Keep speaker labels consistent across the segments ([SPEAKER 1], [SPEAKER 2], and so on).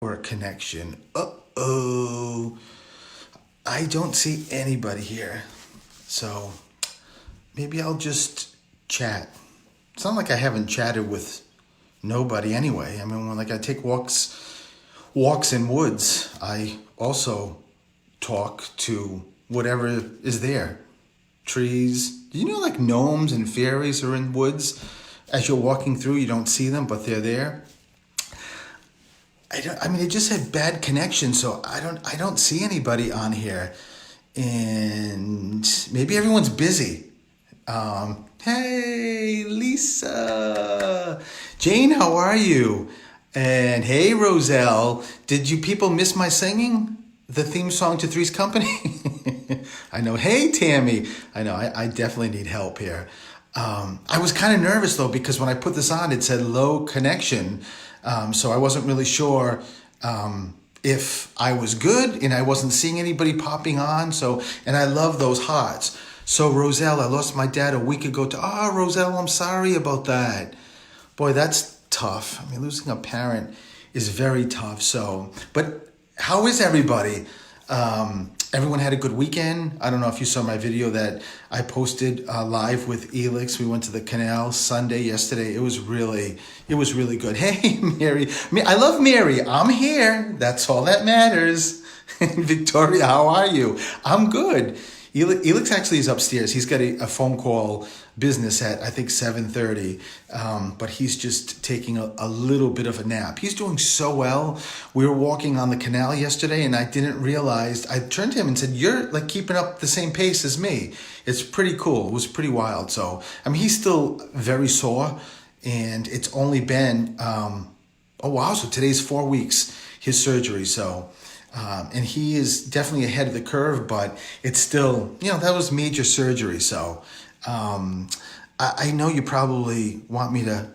[SPEAKER 1] Or a connection. Uh-oh. I don't see anybody here. So maybe I'll just chat. It's not like I haven't chatted with nobody anyway. I mean, when like I take walks in woods, I also talk to whatever is there. Trees. Do you know like gnomes and fairies are in woods? As you're walking through, you don't see them, but they're there. I mean, it just had bad connection, so I don't see anybody on here, and maybe everyone's busy. Hey, Lisa, Jane, how are you? And hey, Roselle, did you people miss my singing the theme song to Three's Company? I know. Hey, Tammy, I know. I definitely need help here. I was kind of nervous though because when I put this on, it said low connection. So I wasn't really sure if I was good and I wasn't seeing anybody popping on. So, and I love those hearts. So Roselle, I lost my dad a week ago Roselle, I'm sorry about that. Boy, that's tough. I mean, losing a parent is very tough. So, but how is everybody? Everyone had a good weekend. I don't know if you saw my video that I posted live with Elix. We went to the canal Sunday yesterday. It was really good. Hey, Mary. I love Mary. I'm here. That's all that matters. Victoria, how are you? I'm good. Elix actually is upstairs. He's got a phone call business at, I think, 7:30. But he's just taking a little bit of a nap. He's doing so well. We were walking on the canal yesterday and I didn't realize, I turned to him and said, you're like keeping up the same pace as me. It's pretty cool. It was pretty wild. So, I mean, he's still very sore and it's only been, oh wow. So today's 4 weeks, his surgery. So, and he is definitely ahead of the curve, but it's still, that was major surgery. So, I know you probably want me to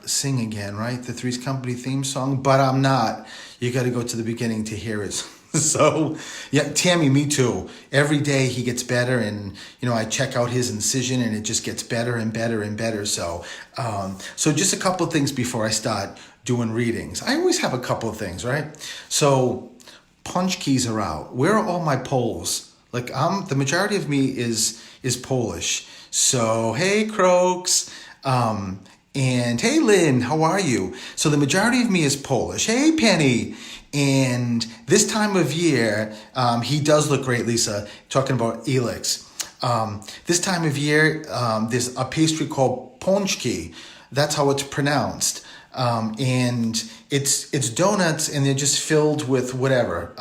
[SPEAKER 1] sing again, right? The Three's Company theme song, but I'm not. You got to go to the beginning to hear it. So, yeah, Tammy, me too. Every day he gets better, and I check out his incision, and it just gets better and better and better. So, so just a couple of things before I start doing readings. I always have a couple of things, right? So, punch keys are out. Where are all my Poles? Like the majority of me is Polish. So, hey, Croaks. And hey, Lynn, how are you? So the majority of me is Polish. Hey, Penny. And this time of year, he does look great, Lisa, talking about Elix. This time of year, there's a pastry called pączki. That's how it's pronounced. And it's donuts and they're just filled with whatever.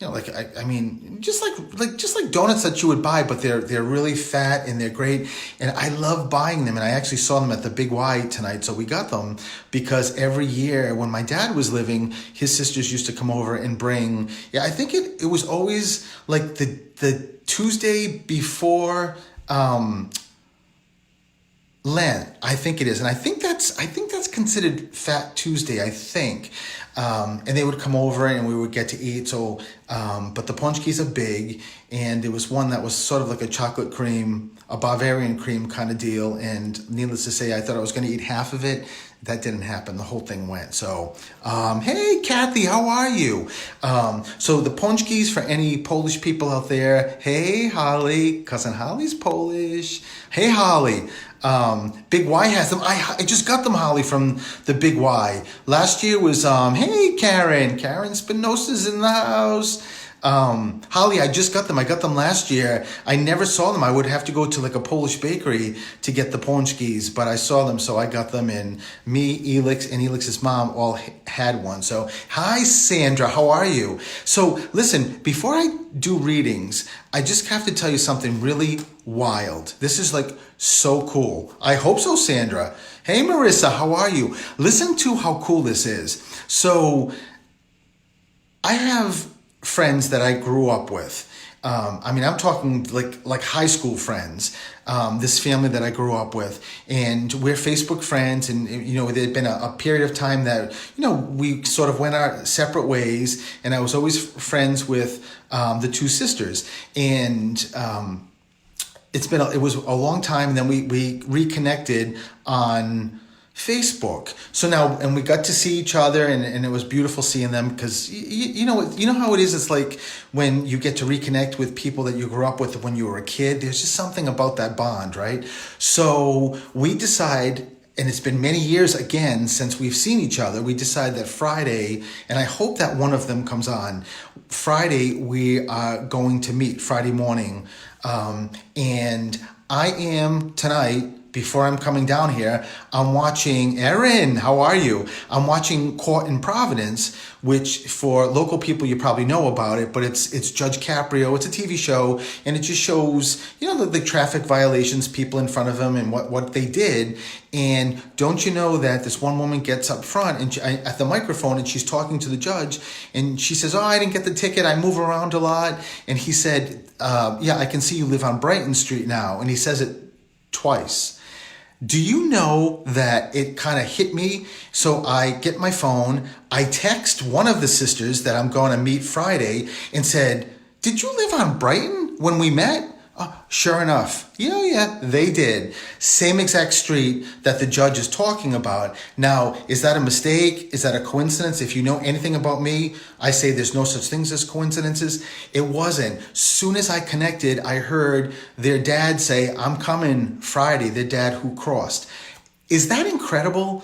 [SPEAKER 1] I mean, just like donuts that you would buy, but they're really fat and they're great. And I love buying them. And I actually saw them at the Big Y tonight. So we got them because every year when my dad was living, his sisters used to come over and bring, I think it was always like the Tuesday before, Lent, I think it is, and I think that's considered Fat Tuesday, I think. And they would come over and we would get to eat. So, but the pączkis are big, and there was one that was sort of like a chocolate cream, a Bavarian cream kind of deal. And needless to say, I thought I was going to eat half of it. That didn't happen. The whole thing went. So, hey, Kathy, how are you? So the pączkis, for any Polish people out there. Hey, Holly, cousin Holly's Polish. Hey, Holly. Big Y has them. I just got them, Holly, from the Big Y. Last year was, hey, Karen Spinosa's in the house. Holly, I just got them. I got them last year. I never saw them. I would have to go to like a Polish bakery to get the pączkis, but I saw them, so I got them, and me, Elix, and Elix's mom all had one. So, hi, Sandra. How are you? So, listen, before I do readings, I just have to tell you something really wild. This is like so cool. I hope so, Sandra. Hey, Marissa, how are you? Listen to how cool this is. So, I have friends that I grew up with. I'm talking like high school friends. This family that I grew up with, and we're Facebook friends. And there'd been a period of time that we sort of went our separate ways, and I was always friends with the two sisters. And it was a long time, and then we reconnected on Facebook. So now, and we got to see each other, and it was beautiful seeing them because you know how it is. It's like when you get to reconnect with people that you grew up with when you were a kid. There's just something about that bond, right? So we decide, and it's been many years again since we've seen each other. We decide that Friday, and I hope that one of them comes on. Friday we are going to meet Friday morning, and I am tonight. Before I'm coming down here, I'm watching Erin. How are you? I'm watching Court in Providence, which for local people you probably know about it, but it's Judge Caprio. It's a TV show, and it just shows the traffic violations, people in front of him, and what they did. And don't you know that this one woman gets up front and at the microphone, and she's talking to the judge, and she says, "Oh, I didn't get the ticket. I move around a lot." And he said, "Yeah, I can see you live on Brighton Street now." And he says it twice. Do you know that it kind of hit me? So I get my phone, I text one of the sisters that I'm going to meet Friday and said, "Did you live on Brighton when we met?" Sure enough, yeah, they did. Same exact street that the judge is talking about. Now, is that a mistake? Is that a coincidence? If you know anything about me, I say there's no such things as coincidences. It wasn't. Soon as I connected, I heard their dad say, "I'm coming Friday," their dad who crossed. Is that incredible?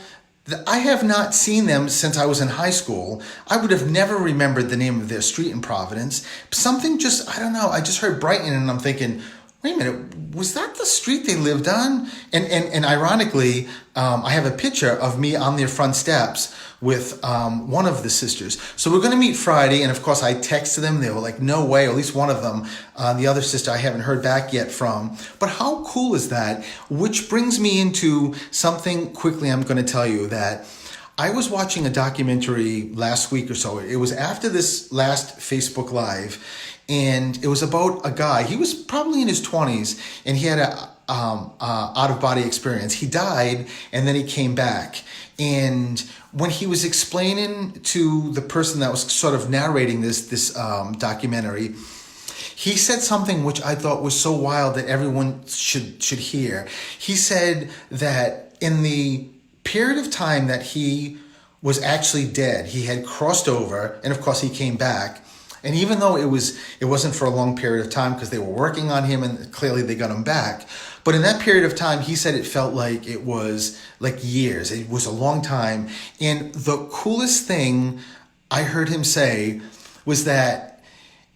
[SPEAKER 1] I have not seen them since I was in high school. I would have never remembered the name of their street in Providence. Something just, I don't know, I just heard Brighton and I'm thinking, wait a minute, was that the street they lived on? And ironically, I have a picture of me on their front steps with one of the sisters. So we're going to meet Friday, and of course I texted them. They were like, "No way," or at least one of them. The other sister I haven't heard back yet from. But how cool is that? Which brings me into something quickly I'm going to tell you that I was watching a documentary last week or so. It was after this last Facebook Live, and it was about a guy. He was probably in his 20s, and he had a out-of-body experience. He died, and then he came back. And when he was explaining to the person that was sort of narrating this documentary, he said something which I thought was so wild that everyone should hear. He said that in the period of time that he was actually dead, he had crossed over, and of course he came back. And even though it wasn't for a long period of time because they were working on him and clearly they got him back, but in that period of time, he said it felt like it was like years. It was a long time. And the coolest thing I heard him say was that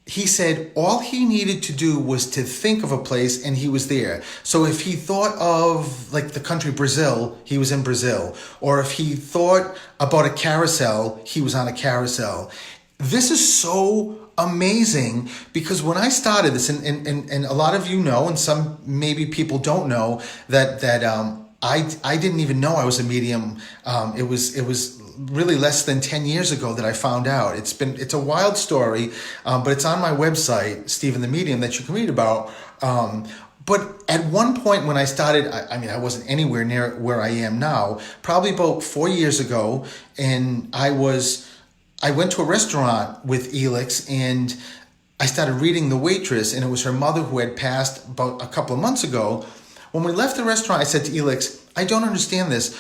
[SPEAKER 1] he said all he needed to do was to think of a place and he was there. So if he thought of like the country Brazil, he was in Brazil. Or if he thought about a carousel, he was on a carousel. This is so amazing because when I started this, and a lot of you know, and some maybe people don't know that I didn't even know I was a medium. It was really less than 10 years ago that I found out. It's a wild story, but it's on my website, Stephen the Medium, that you can read about. But at one point when I started, I wasn't anywhere near where I am now. Probably about 4 years ago, and I went to a restaurant with Elix, and I started reading the waitress, and it was her mother who had passed about a couple of months ago. When we left the restaurant, I said to Elix, "I don't understand this.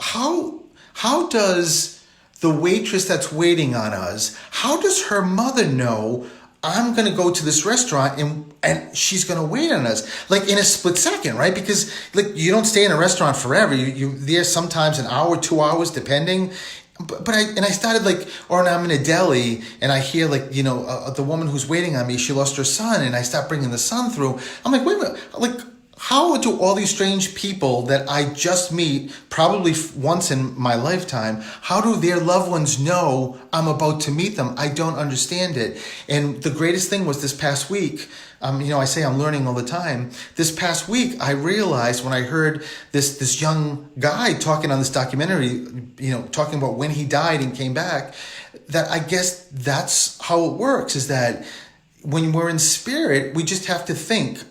[SPEAKER 1] How does the waitress that's waiting on us, how does her mother know I'm going to go to this restaurant and she's going to wait on us?" Like in a split second, right? Because like you don't stay in a restaurant forever. You're there sometimes an hour, 2 hours, depending. But I started like, or I'm in a deli and I hear like, the woman who's waiting on me, she lost her son, and I start bringing the son through. I'm like, wait a minute, like how do all these strange people that I just meet probably once in my lifetime, how do their loved ones know I'm about to meet them? I don't understand it. And the greatest thing was this past week, I say I'm learning all the time. This past week, I realized when I heard this young guy talking on this documentary, talking about when he died and came back, that I guess that's how it works, is that when we're in spirit, we just have to think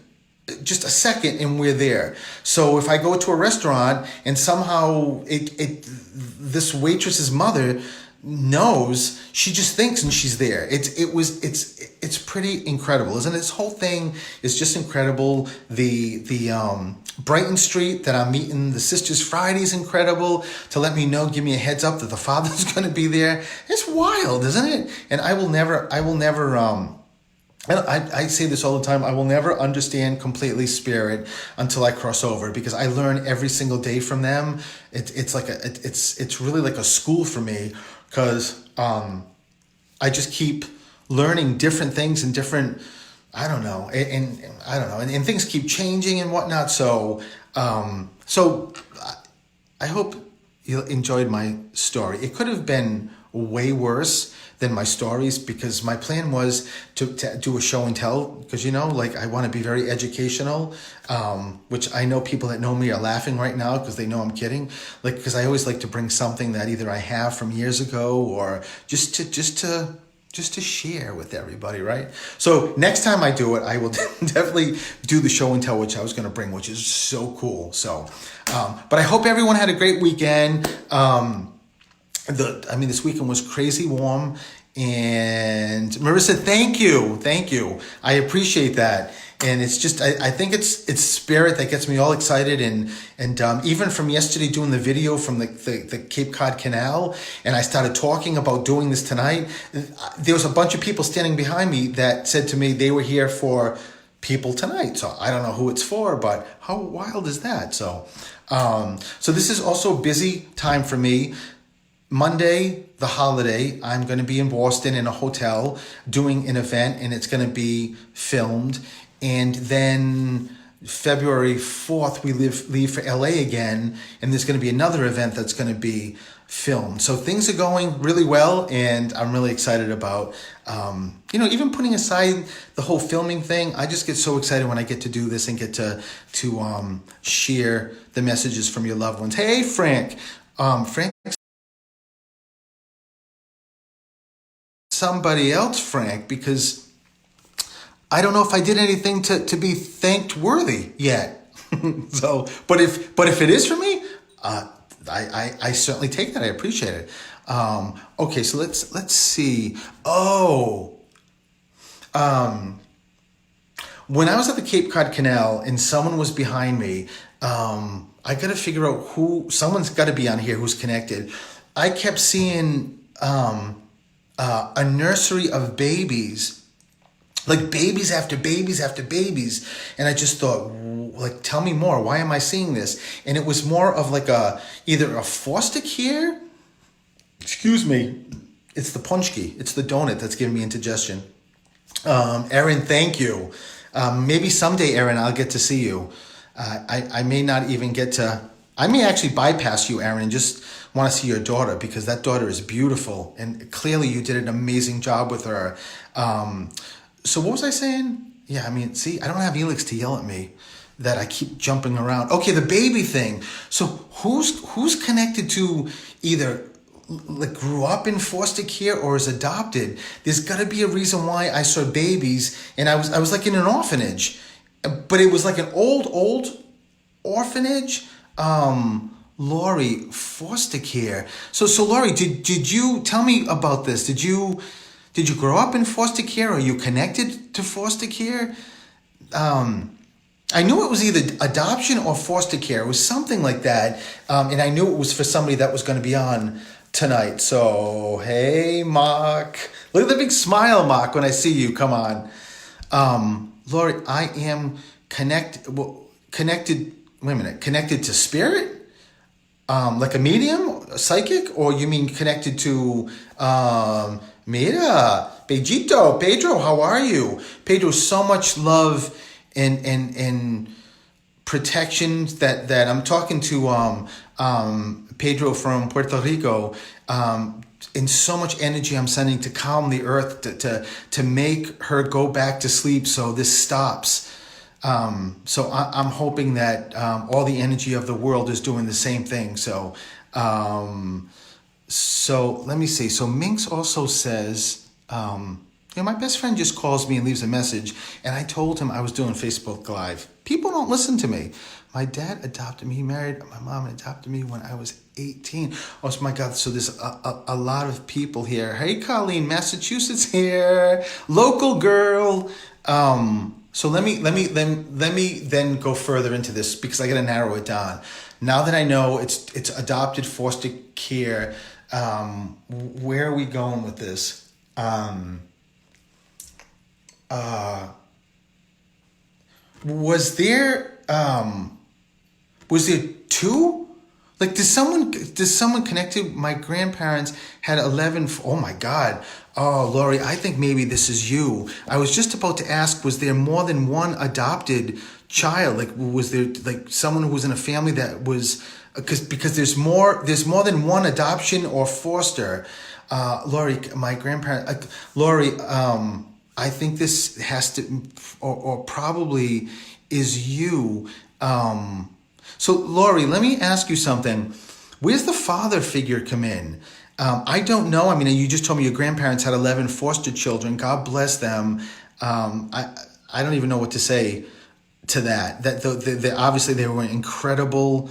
[SPEAKER 1] just a second and we're there. So if I go to a restaurant and somehow this waitress's mother knows, she just thinks and she's there. It's pretty incredible, isn't it? This whole thing is just incredible. The Brighton Street that I'm meeting the Sisters Friday is incredible, to let me know, give me a heads up that the Father's going to be there. It's wild, isn't it? And I will never I say this all the time. I will never understand completely Spirit until I cross over, because I learn every single day from them. It's really like a school for me, because I just keep learning different things and different, I don't know, and I don't know, and things keep changing and whatnot. So I hope you enjoyed my story. It could have been way worse than my stories, because my plan was to do a show and tell, because like, I want to be very educational, which I know people that know me are laughing right now because they know I'm kidding, like, because I always like to bring something that either I have from years ago, or just to share with everybody, right? So next time I do it, I will definitely do the show and tell, which I was going to bring, which is so cool. So but I hope everyone had a great weekend. This weekend was crazy warm, and Marissa, thank you. I appreciate that. And it's just, I think it's Spirit that gets me all excited, and even from yesterday doing the video from the Cape Cod Canal, and I started talking about doing this tonight. There was a bunch of people standing behind me that said to me they were here for people tonight. So I don't know who it's for, but how wild is that? So this is also a busy time for me. Monday, the holiday, I'm going to be in Boston in a hotel doing an event, and it's going to be filmed. And then February 4th, we leave for LA again, and there's going to be another event that's going to be filmed. So things are going really well, and I'm really excited about, even putting aside the whole filming thing. I just get so excited when I get to do this and get to share the messages from your loved ones. Hey, Frank. Frank. Somebody else, Frank, because I don't know if I did anything to be thanked worthy yet. So, but if it is for me, I certainly take that. I appreciate it. Okay, so let's see. When I was at the Cape Cod Canal and someone was behind me, I got to figure out someone's got to be on here who's connected. I kept seeing a nursery of babies, like babies after babies after babies. And I just thought, like, tell me more. Why am I seeing this? And it was more of like either a foster care. Excuse me. It's the punchki. It's the donut that's giving me indigestion. Erin, thank you. Maybe someday, Erin, I'll get to see you. I may not even get to, I may actually bypass you, Erin, and just want to see your daughter, because that daughter is beautiful, and clearly you did an amazing job with her. So what was I saying? Yeah, see, I don't have Elix to yell at me that I keep jumping around. Okay, the baby thing. So who's connected to either like grew up in foster care or is adopted? There's got to be a reason why I saw babies, and I was like in an orphanage, but it was like an old orphanage. Lori, foster care. So Lori, did you tell me about this? Did you grow up in foster care? Are you connected to foster care? I knew it was either adoption or foster care. It was something like that. And I knew it was for somebody that was going to be on tonight. So, hey, Mark. Look at the big smile, Mark, when I see you. Come on. Lori, I am connected to Spirit? Like a medium, a psychic? Or you mean connected to, Mira, Pedro, how are you? Pedro, so much love and protection that I'm talking to Pedro from Puerto Rico, and so much energy I'm sending to calm the earth, to make her go back to sleep so this stops. So I'm hoping that all the energy of the world is doing the same thing. So let me see. So Minx also says, my best friend just calls me and leaves a message, and I told him I was doing Facebook Live. People don't listen to me. My dad adopted me. He married my mom and adopted me when I was 18. Oh, my God. So there's a lot of people here. Hey, Colleen, Massachusetts here. Local girl. So let me then go further into this because I got to narrow it down. Now that I know it's adopted foster care, where are we going with this? Was there two? Like, does someone connected? My grandparents had 11. Oh my God. Oh, Lori, I think maybe this is you. I was just about to ask, was there more than one adopted child? Like, was there like someone who was in a family that was, because there's more than one adoption or foster. Lori, my grandparents, Lori, I think this has to, or probably is you. So, Lori, let me ask you something. Where's the father figure come in? I don't know. I mean, you just told me your grandparents had 11 foster children. God bless them. I don't even know what to say to that. That obviously they were incredible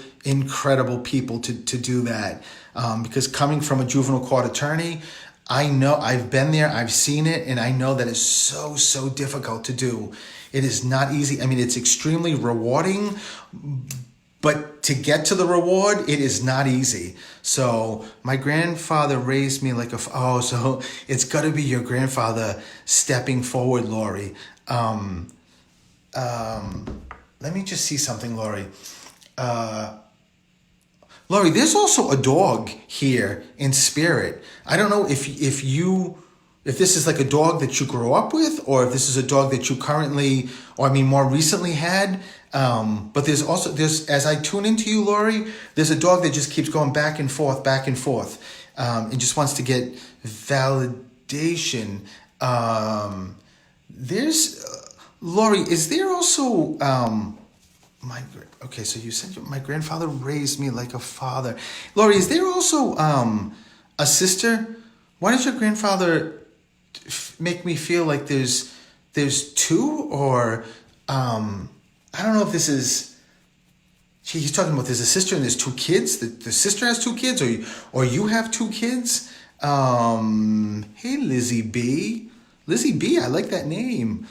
[SPEAKER 1] people to do that. Because coming from a juvenile court attorney, I know I've been there, I've seen it, and I know that it's so difficult to do. It is not easy. I mean, it's extremely rewarding, but to get to the reward, it is not easy. So my grandfather raised me like so it's got to be your grandfather stepping forward, Lori. Let me just see something, Lori. Lori, there's also a dog here in spirit. I don't know if this is like a dog that you grew up with, or if this is a dog that you currently, more recently had. But there's as I tune into you, Lori, there's a dog that just keeps going back and forth, and just wants to get validation. Lori, is there also, so you said my grandfather raised me like a father. Lori, is there also a sister? Why does your grandfather make me feel like there's two, or I don't know if this is. He's talking about there's a sister and there's two kids. The sister has two kids, or you have two kids. Hey, Lizzie B. Lizzie B. I like that name.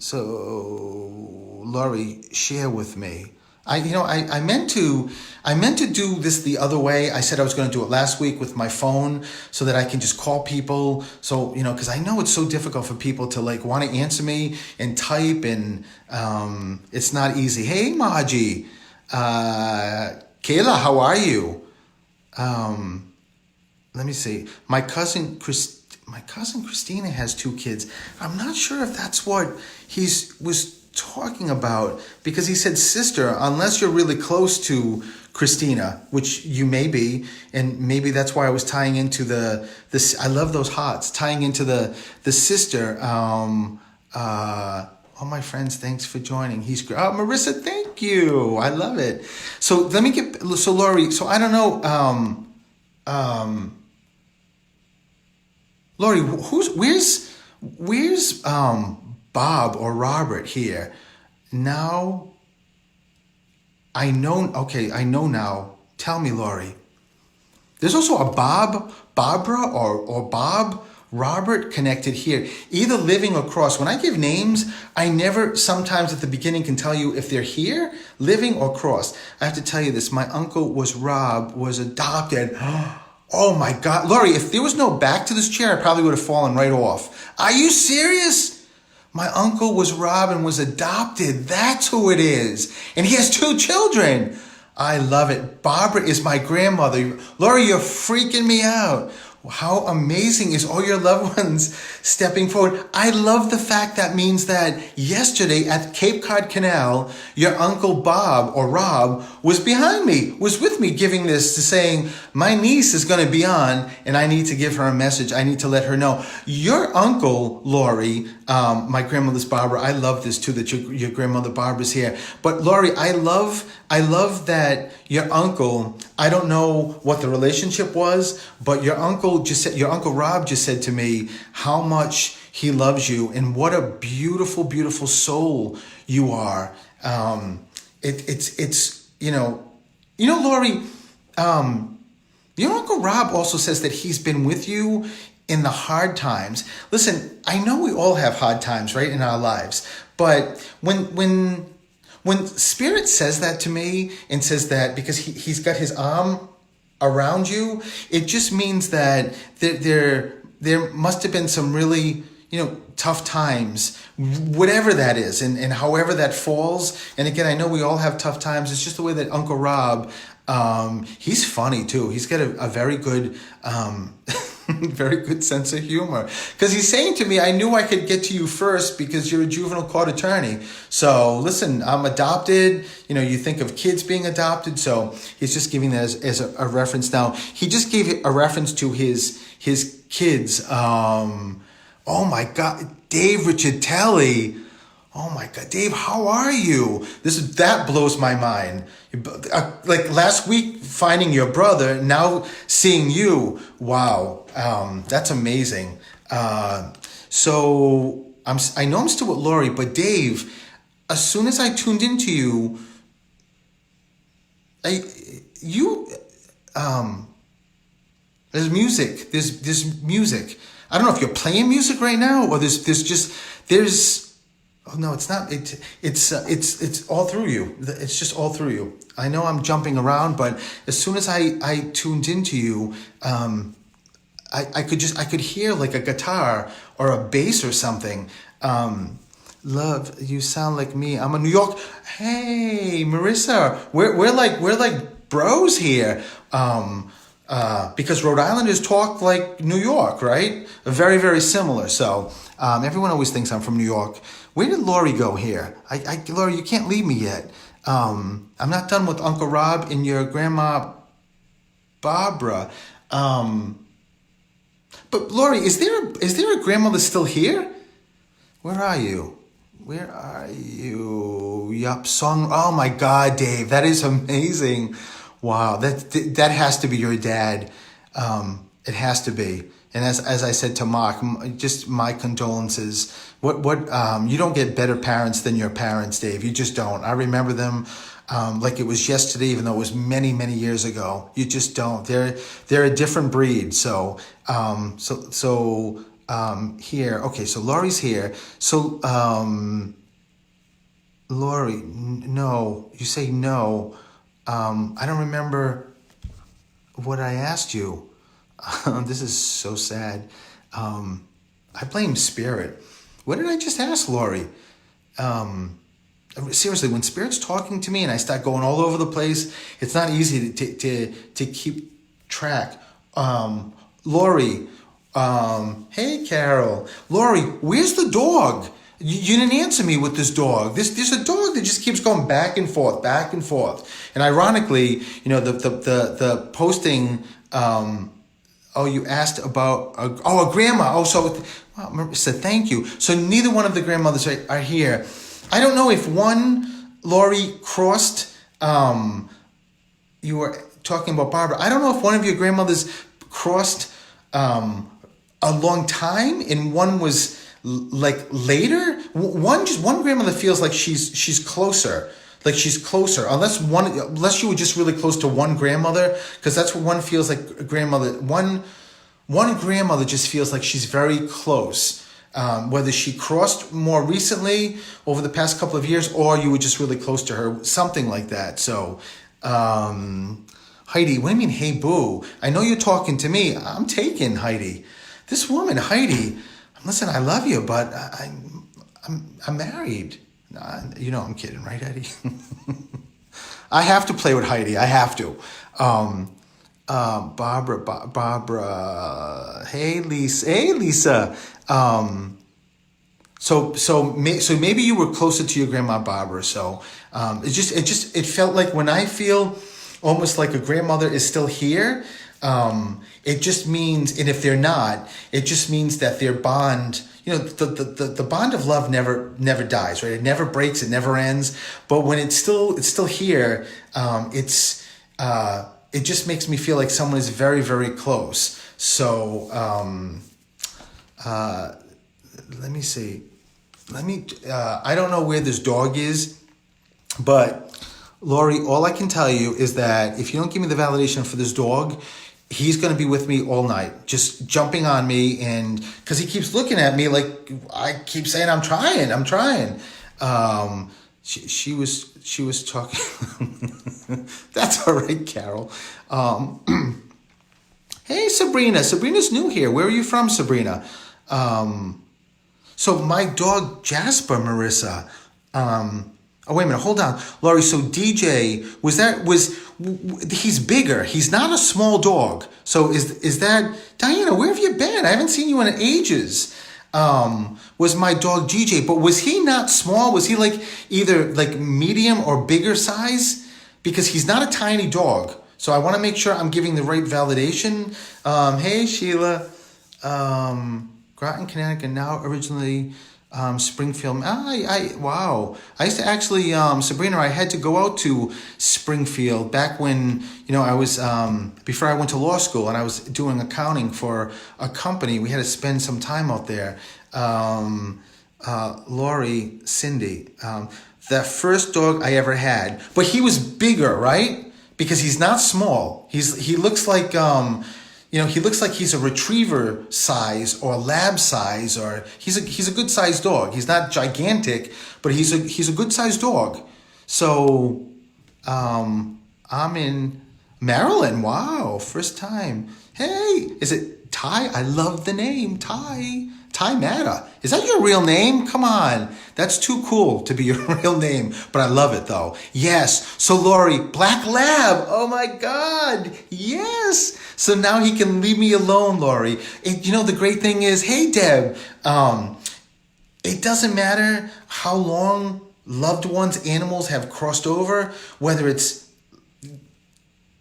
[SPEAKER 1] So Lori, share with me. I meant to do this the other way. I said I was going to do it last week with my phone so that I can just call people. So, because I know it's so difficult for people to want to answer me and type, and it's not easy. Hey, Maji. Kayla, how are you? Let me see. My cousin Christina has two kids. I'm not sure if that's what he was talking about, because he said sister, unless you're really close to Christina, which you may be, and maybe that's why I was tying into this. I love those hearts, tying into the sister. All my friends, thanks for joining. He's great. Oh, Marissa, thank you. I love it. So let me Lori. So I don't know. Lori, where's Bob or Robert here? Now, I know now. Tell me, Lori. There's also a Barbara, or Bob, Robert connected here, either living or cross. When I give names, I never sometimes at the beginning can tell you if they're here, living or cross. I have to tell you this. My uncle was adopted. Oh my God. Lori, if there was no back to this chair, I probably would have fallen right off. Are you serious? My uncle was Rob and was adopted. That's who it is. And he has two children. I love it. Barbara is my grandmother. Lori, you're freaking me out. How amazing is all your loved ones stepping forward. I love the fact that means that yesterday at Cape Cod Canal, your Uncle Bob or Rob was behind me, was with me giving this, to saying, my niece is going to be on and I need to give her a message. I need to let her know. Your uncle, Lori, my grandmother's Barbara, I love this too, that your grandmother Barbara's here. But Lori, I love I love that your uncle, I don't know what the relationship was, but your Uncle Rob just said to me how much he loves you and what a beautiful, beautiful soul you are. It's Lori, your Uncle Rob also says that he's been with you in the hard times. Listen, I know we all have hard times, right, in our lives. But when Spirit says that to me and says that because he's got his arm around you, it just means that there must have been some really, tough times, whatever that is, and however that falls. And again, I know we all have tough times. It's just the way that Uncle Rob, he's funny too. He's got a very good, very good sense of humor. Because he's saying to me, I knew I could get to you first because you're a juvenile court attorney. So listen, I'm adopted. You think of kids being adopted. So he's just giving that as a reference. Now, he just gave a reference to his kids. Oh my God, Dave Riccitelli. Oh my God, Dave, how are you? That blows my mind. Like last week, finding your brother, now seeing you. Wow, that's amazing. So I know I'm still with Lori, but Dave, as soon as I tuned into you, there's music. There's music. I don't know if you're playing music right now or there's. Oh no, it's not. It's all through you. It's just all through you. I know I'm jumping around, but as soon as I tuned into you, I could hear like a guitar or a bass or something. Love, you sound like me. I'm a New York. Hey, Marissa, we're like bros here. Because Rhode Islanders talk like New York, right? Very, very similar. So everyone always thinks I'm from New York. Where did Lori go here? Lori, you can't leave me yet. I'm not done with Uncle Rob and your grandma Barbara. But Lori, is there a grandmother still here? Where are you? Where are you? Yup, song. Oh my God, Dave, that is amazing. Wow, that has to be your dad. It has to be. And as I said to Mark, just my condolences. What you don't get better parents than your parents, Dave. You just don't. I remember them like it was yesterday, even though it was many, many years ago. You just don't. They're a different breed. So here. Okay, so Lori's here. So Lori, no. You say no. I don't remember what I asked you. This is so sad. I blame Spirit. What did I just ask Lori? Seriously, when Spirit's talking to me and I start going all over the place, it's not easy to keep track. Lori, hey Carol. Lori, where's the dog? You didn't answer me with this dog. There's a dog that just keeps going back and forth, back and forth. And ironically, the posting. You asked about a grandma. Marissa, thank you. So neither one of the grandmothers are here. I don't know if one Lori crossed. You were talking about Barbara. I don't know if one of your grandmothers crossed a long time, and one was like later. One grandmother feels like she's closer. Like she's closer, unless you were just really close to one grandmother, because that's what one feels like. A grandmother, one grandmother just feels like she's very close. Whether she crossed more recently over the past couple of years, or you were just really close to her, something like that. So, Heidi, what do you mean, hey boo? I know you're talking to me. I'm taken, Heidi. This woman, Heidi. Listen, I love you, but I'm married. I'm kidding, right, Heidi? I have to play with Heidi. I have to. Barbara. Hey, Lisa. So maybe you were closer to your grandma Barbara. So it felt like when I feel almost like a grandmother is still here, It just means, and if they're not, it just means that their bond, the bond of love never dies, right? It never breaks, it never ends. But when it's still here, it just makes me feel like someone is very, very close. So let me see. I don't know where this dog is, but Lori, all I can tell you is that if you don't give me the validation for this dog, he's going to be with me all night, just jumping on me, and because he keeps looking at me like I keep saying, I'm trying. She was talking. That's all right, Carol. Hey, Sabrina. Sabrina's new here. Where are you from, Sabrina? So my dog Jasper, Marissa. Oh, wait a minute. Hold on, Laurie. So DJ he's bigger. He's not a small dog. So is that Diana? Where have you been? I haven't seen you in ages. Was my dog DJ? But was he not small? Was he like either like medium or bigger size? Because he's not a tiny dog. So I want to make sure I'm giving the right validation. Hey, Sheila. Groton, Connecticut, now originally Springfield. Wow. I used to actually, Sabrina, I had to go out to Springfield back when, I was, before I went to law school and I was doing accounting for a company. We had to spend some time out there. Lori, Cindy, that first dog I ever had, but he was bigger, right? Because he's not small. He looks like, he looks like he's a retriever size or lab size, or he's a good sized dog. He's not gigantic, but he's a good sized dog. So, I'm in Maryland. Wow, first time. Hey, is it Ty? I love the name Ty. Ty Matta. Is that your real name? Come on. That's too cool to be your real name, but I love it though. Yes. So Lori, Black Lab. Oh my God. Yes. So now he can leave me alone, Lori. The great thing is, hey Deb, it doesn't matter how long loved ones, animals have crossed over, whether it's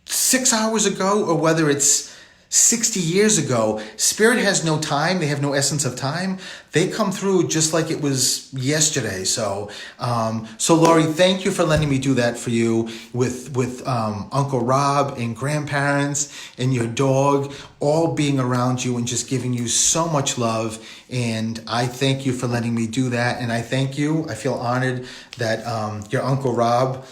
[SPEAKER 1] 6 hours ago or whether it's 60 years ago. Spirit has no time. They have no essence of time. They come through just like it was yesterday. So Lori, thank you for letting me do that for you with Uncle Rob and grandparents and your dog all being around you and just giving you so much love. And I thank you for letting me do that. And I thank you. I feel honored that your Uncle Rob,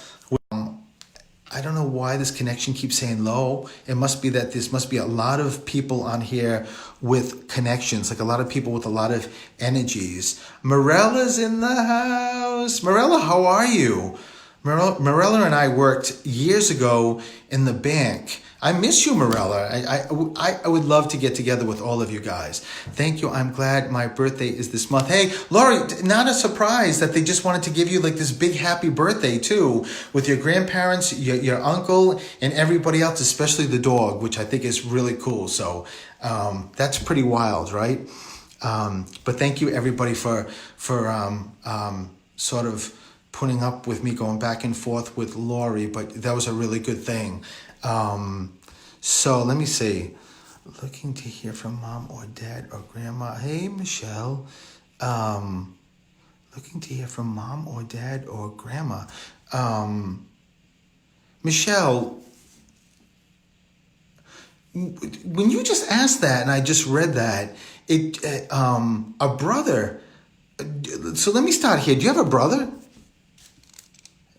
[SPEAKER 1] I don't know why this connection keeps saying low. It must be that there must be a lot of people on here with connections, like a lot of people with a lot of energies. Morella's in the house. Morella, how are you? Morella and I worked years ago in the bank. I miss you, Morella. I would love to get together with all of you guys. Thank you. I'm glad my birthday is this month. Hey, Lori, not a surprise that they just wanted to give you like this big happy birthday too, with your grandparents, your uncle, and everybody else, especially the dog, which I think is really cool. So that's pretty wild, right? But thank you everybody for sort of putting up with me going back and forth with Lori, but that was a really good thing. So let me see. Looking to hear from mom or dad or grandma. Hey, Michelle. Looking to hear from mom or dad or grandma. Michelle, when you just asked that and I just read that, a brother. So let me start here. Do you have a brother?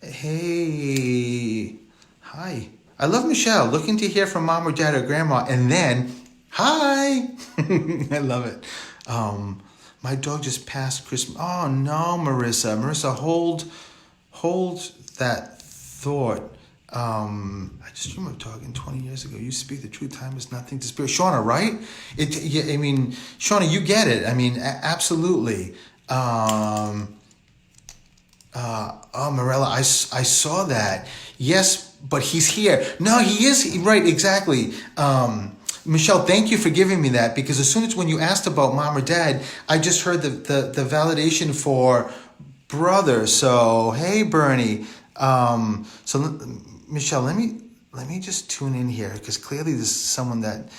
[SPEAKER 1] Hey, hi. I love Michelle. Looking to hear from mom or dad or grandma. And then, hi. I love it. My dog just passed Christmas. Oh, no, Marissa. Marissa, hold that thought. I just dreamed of talking 20 years ago. You speak the truth. Time is nothing to spare. Shauna, right? Shauna, you get it. Absolutely. Morella, I saw that. Yes, but he's here. No, he is. Right, exactly. Michelle, thank you for giving me that, because as soon as when you asked about mom or dad, I just heard the validation for brother. So, hey, Bernie. So, Michelle, let me let me just tune in here because clearly this is someone that,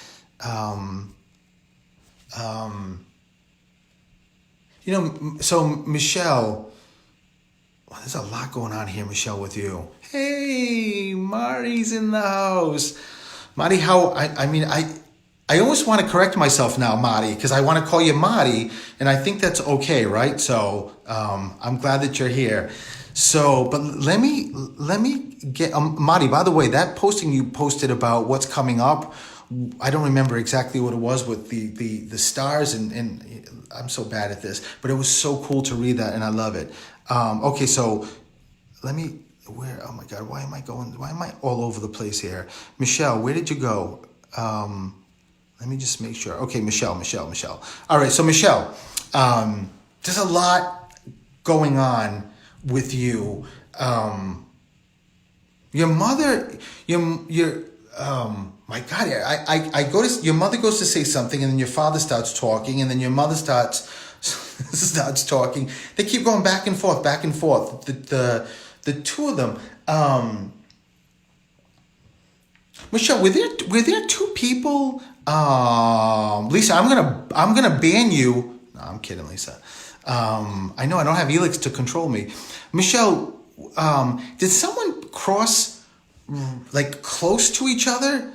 [SPEAKER 1] so Michelle, well, there's a lot going on here, Michelle, with you. Hey, Marty's in the house. Marty, I almost want to correct myself now, Marty, because I want to call you Marty, and I think that's okay, right? So I'm glad that you're here. So, but let me get Marty. By the way, that posting you posted about what's coming up, I don't remember exactly what it was with the stars, and I'm so bad at this, but it was so cool to read that, and I love it. Okay, so let me. Oh my God, why am I all over the place here? Michelle, where did you go? Let me just make sure. Okay, Michelle. All right, so Michelle, there's a lot going on with you. Your mother, my God, I go to, your mother goes to say something and then your father starts talking and then your mother starts talking. They keep going back and forth. The two of them. Michelle, were there two people? Lisa, I'm gonna ban you. No, I'm kidding, Lisa. I know I don't have Elix to control me. Michelle, did someone cross like close to each other?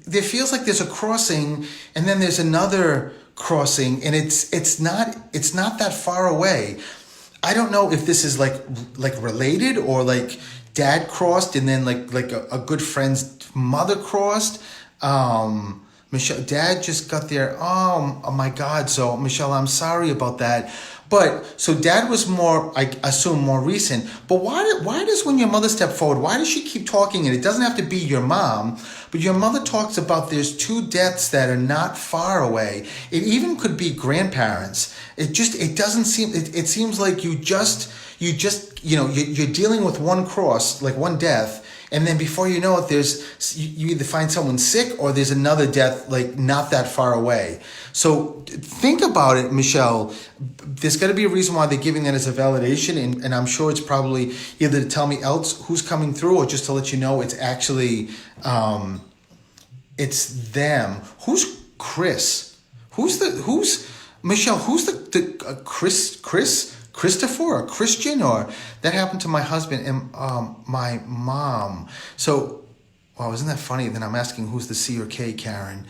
[SPEAKER 1] There feels like there's a crossing, and then there's another crossing, and it's not that far away. I don't know if this is like related or like dad crossed and then like a good friend's mother crossed. Michelle, dad just got there. Oh my God. So Michelle, I'm sorry about that. But so dad was more, I assume, more recent. But why does when your mother stepped forward, why does she keep talking? And it doesn't have to be your mom, but your mother talks about there's two deaths that are not far away. It even could be grandparents. It doesn't seem, it seems like you're dealing with one cross, like one death. And then before you know it, you either find someone sick or there's another death like not that far away. So think about it, Michelle. There's got to be a reason why they're giving that as a validation. And I'm sure it's probably either to tell me else who's coming through or just to let you know it's actually, it's them. Who's Chris? Michelle, who's the Christopher or Christian, or that happened to my husband and my mom. So, wow, isn't that funny? Then I'm asking who's the C or K, Karen.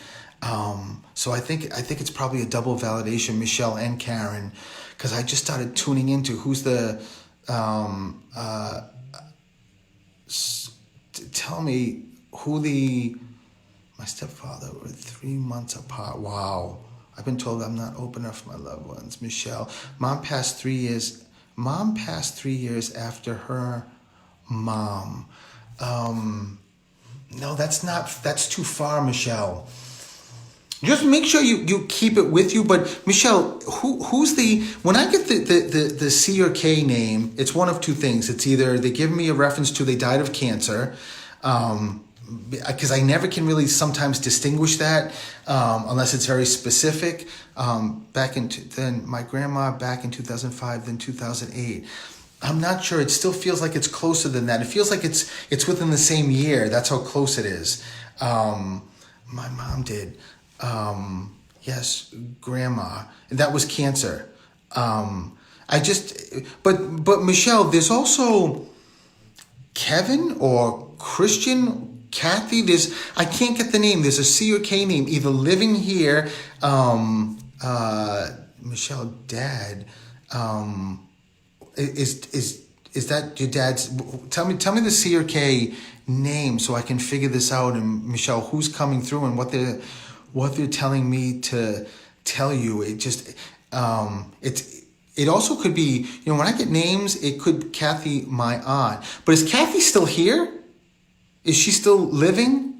[SPEAKER 1] So I think it's probably a double validation, Michelle and Karen, because I just started tuning into who's the. Tell me who my stepfather were 3 months apart. Wow. I've been told I'm not open enough for my loved ones. Michelle, Mom passed 3 years after her mom. No, that's too far, Michelle. Just make sure you keep it with you. But Michelle, who's when I get the C or K name, it's one of two things. It's either they give me a reference to they died of cancer, because I never can really sometimes distinguish that unless it's very specific. Then my grandma back in 2005, then 2008. I'm not sure. It still feels like it's closer than that. It feels like it's within the same year. That's how close it is. My mom did. Yes, grandma. And that was cancer. But Michelle, there's also Kevin or Christian, Kathy. I can't get the name. There's a C or K name, either living here, Michelle, dad, is that your dad's? Tell me the C or K name so I can figure this out. And Michelle, who's coming through and what they're telling me to tell you. It also could be, when I get names, it could Kathy, my aunt. But is Kathy still here? Is she still living?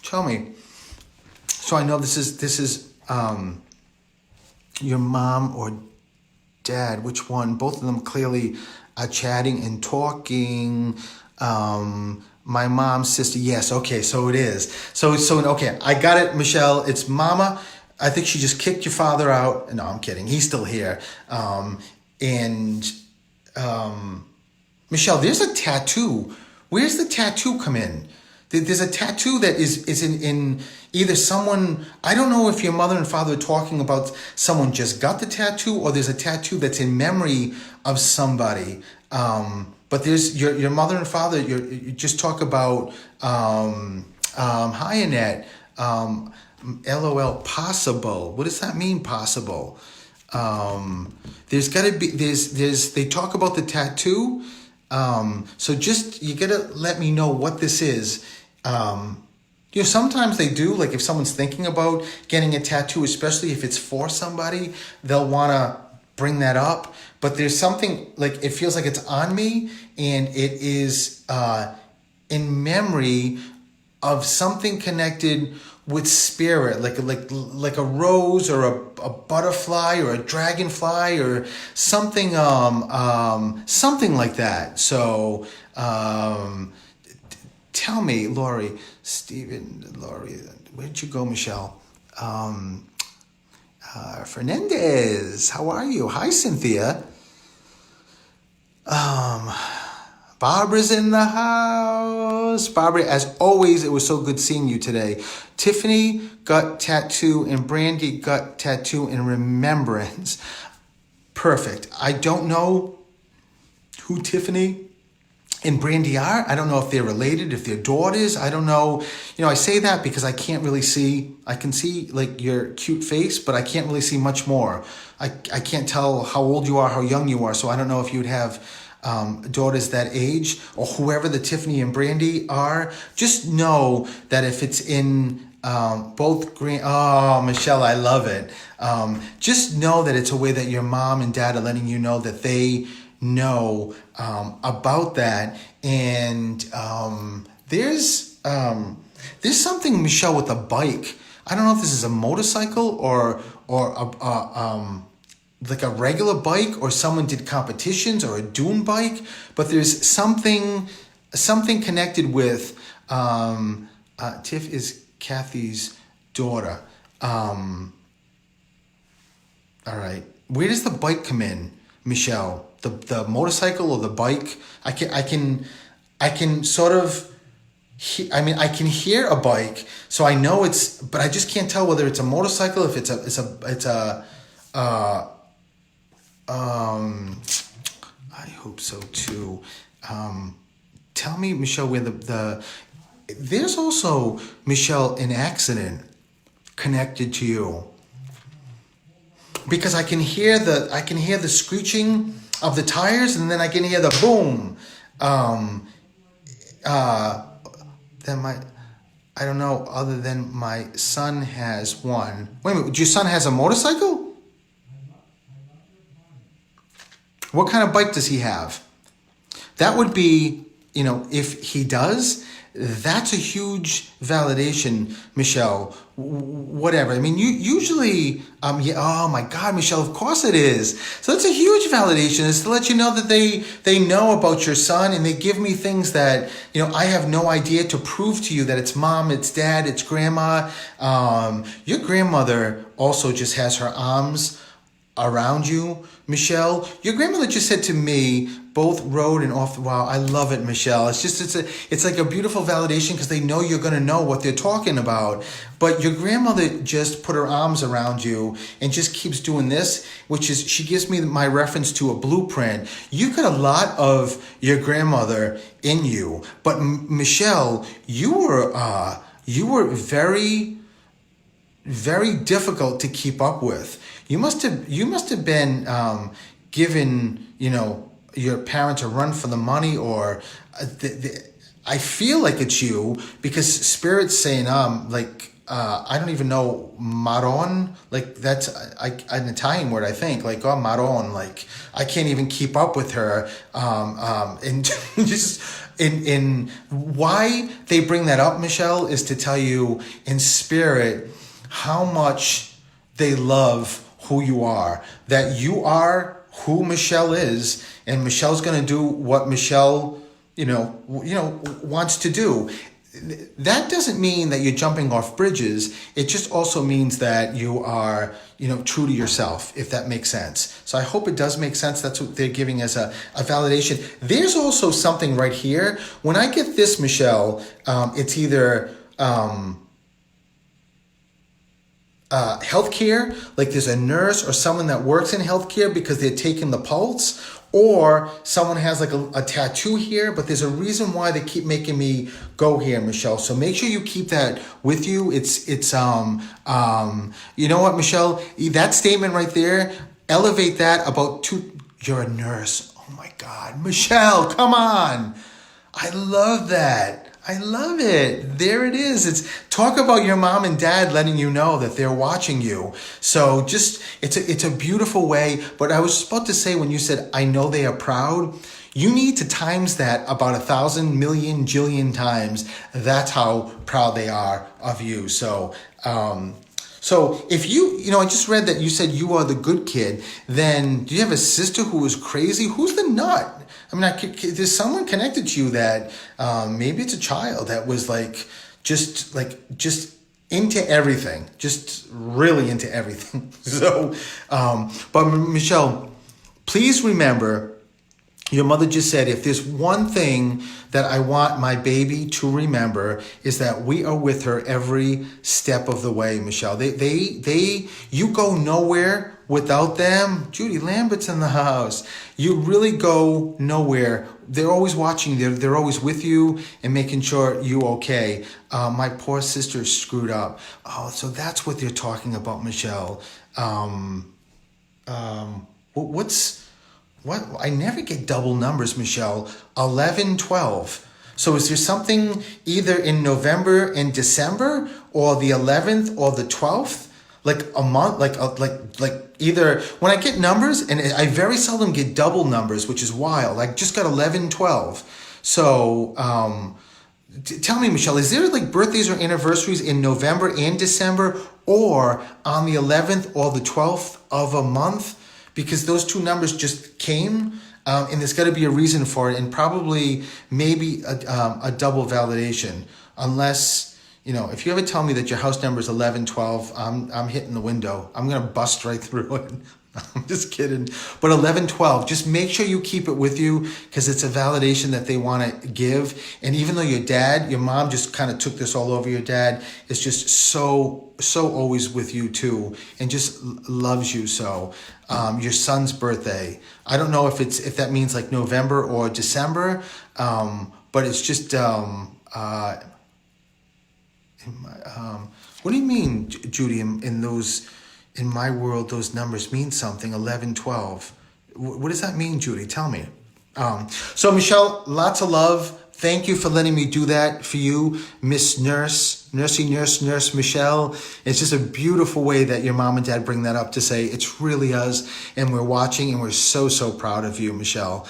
[SPEAKER 1] Tell me. So I know this is your mom or dad. Which one? Both of them clearly are chatting and talking. My mom's sister. Yes. Okay. So it is. So okay. I got it, Michelle. It's Mama. I think she just kicked your father out. No, I'm kidding. He's still here. And Michelle, there's a tattoo. Where's the tattoo come in? There's a tattoo that is in either someone, I don't know if your mother and father are talking about someone just got the tattoo, or there's a tattoo that's in memory of somebody. But there's your mother and father, you just talk about, hi Annette, LOL, possible. What does that mean, possible? There's gotta be, they talk about the tattoo. So just, you gotta let me know what this is. Sometimes they do, like if someone's thinking about getting a tattoo, especially if it's for somebody, they'll want to bring that up. But there's something, like, it feels like it's on me, and it is in memory of something connected with spirit, like a rose or a butterfly or a dragonfly or something, something like that. So tell me, Lori, where'd you go, Michelle? Fernandez, how are you? Hi, Cynthia. Barbara's in the house. Barbara, as always, it was so good seeing you today. Tiffany got tattoo and Brandy got tattoo in remembrance. Perfect. I don't know who Tiffany and Brandy are. I don't know if they're related, if they're daughters. I don't know. I say that because I can't really see. I can see like your cute face, but I can't really see much more. I can't tell how old you are, how young you are. So I don't know if you'd have daughters that age, or whoever the Tiffany and Brandy are. Just know that if it's in both green, oh, Michelle, I love it. Just know that it's a way that your mom and dad are letting you know that they know about that. And there's something, Michelle, with a bike. I don't know if this is a motorcycle or like a regular bike, or someone did competitions, or a dune bike, but there's something connected with Tiff is Kathy's daughter. All right, where does the bike come in, Michelle? The motorcycle or the bike? I can sort of, I can hear a bike, so I know it's, but I just can't tell whether it's a motorcycle, if it's a I hope so too. Tell me, Michelle, where there's also, Michelle, an accident connected to you, because I can hear the screeching of the tires, and then I can hear the boom. I don't know, other than my son has one. Wait a minute, your son has a motorcycle? What kind of bike does he have? That would be, if he does, that's a huge validation, Michelle. Whatever. I mean, you usually, yeah, oh my God, Michelle, of course it is. So that's a huge validation, is to let you know that they know about your son, and they give me things that, I have no idea, to prove to you that it's mom, it's dad, it's grandma. Your grandmother also just has her arms around you, Michelle. Your grandmother just said to me, both road and off. Wow, I love it, Michelle. It's like a beautiful validation, because they know you're going to know what they're talking about. But your grandmother just put her arms around you and just keeps doing this, which is, she gives me my reference to a blueprint. You got a lot of your grandmother in you, but Michelle, you were very, very difficult to keep up with. You must have been given, your parents a run for the money, or I feel like it's you, because Spirit's saying I don't even know, maron, like that's an Italian word, I think, like, oh, maron, like I can't even keep up with her, and just in why they bring that up, Michelle, is to tell you in Spirit how much they love who you are, that you are who Michelle is, and Michelle's going to do what Michelle, wants to do. that doesn't mean that you're jumping off bridges. It just also means that you are, true to yourself, if that makes sense. So I hope it does make sense. That's what they're giving as a validation. There's also something right here. When I get this, Michelle, it's either healthcare, like there's a nurse or someone that works in healthcare because they're taking the pulse, or someone has like a tattoo here, but there's a reason why they keep making me go here, Michelle. So make sure you keep that with you. It's you know what, Michelle, that statement right there, elevate that you're a nurse. Oh my God, Michelle, come on. I love that. I love it. There it is. It's talk about your mom and dad letting you know that they're watching you. So it's a beautiful way. But I was about to say, when you said, I know they are proud, you need to times that about 1,000 million jillion times. That's how proud they are of you. So if I just read that you said you are the good kid, then do you have a sister who is crazy? Who's the nut? I mean, there's someone connected to you that maybe it's a child that was just into everything, just really into everything. So, but Michelle, please remember, your mother just said, if there's one thing that I want my baby to remember, is that we are with her every step of the way, Michelle. You go nowhere without them. Judy Lambert's in the house. You really go nowhere. They're always watching. They're always with you and making sure you're okay. My poor sister screwed up. Oh, so that's what they're talking about, Michelle. What? I never get double numbers, Michelle. 11, 12. So is there something either in November and December, or the 11th or the 12th? Like a month, like either when I get numbers, and I very seldom get double numbers, which is wild. I just got 11, 12. So tell me, Michelle, is there like birthdays or anniversaries in November and December, or on the 11th or the 12th of a month? Because those two numbers just came, and there's got to be a reason for it, and probably maybe a double validation. Unless, if you ever tell me that your house number is 11, 12, I'm hitting the window. I'm going to bust right through it. I'm just kidding. But 11, 12, just make sure you keep it with you, because it's a validation that they want to give. And even though your mom just kind of took this all over, your dad is just so always with you too, and just loves you so. Your son's birthday, I don't know if that means like November or December, but it's just what do you mean, Judy, in my world, those numbers mean something, 11, 12. What does that mean, Judy? Tell me. So Michelle, lots of love. Thank you for letting me do that for you, Miss Nurse Michelle. It's just a beautiful way that your mom and dad bring that up, to say it's really us, and we're watching, and we're so proud of you, Michelle.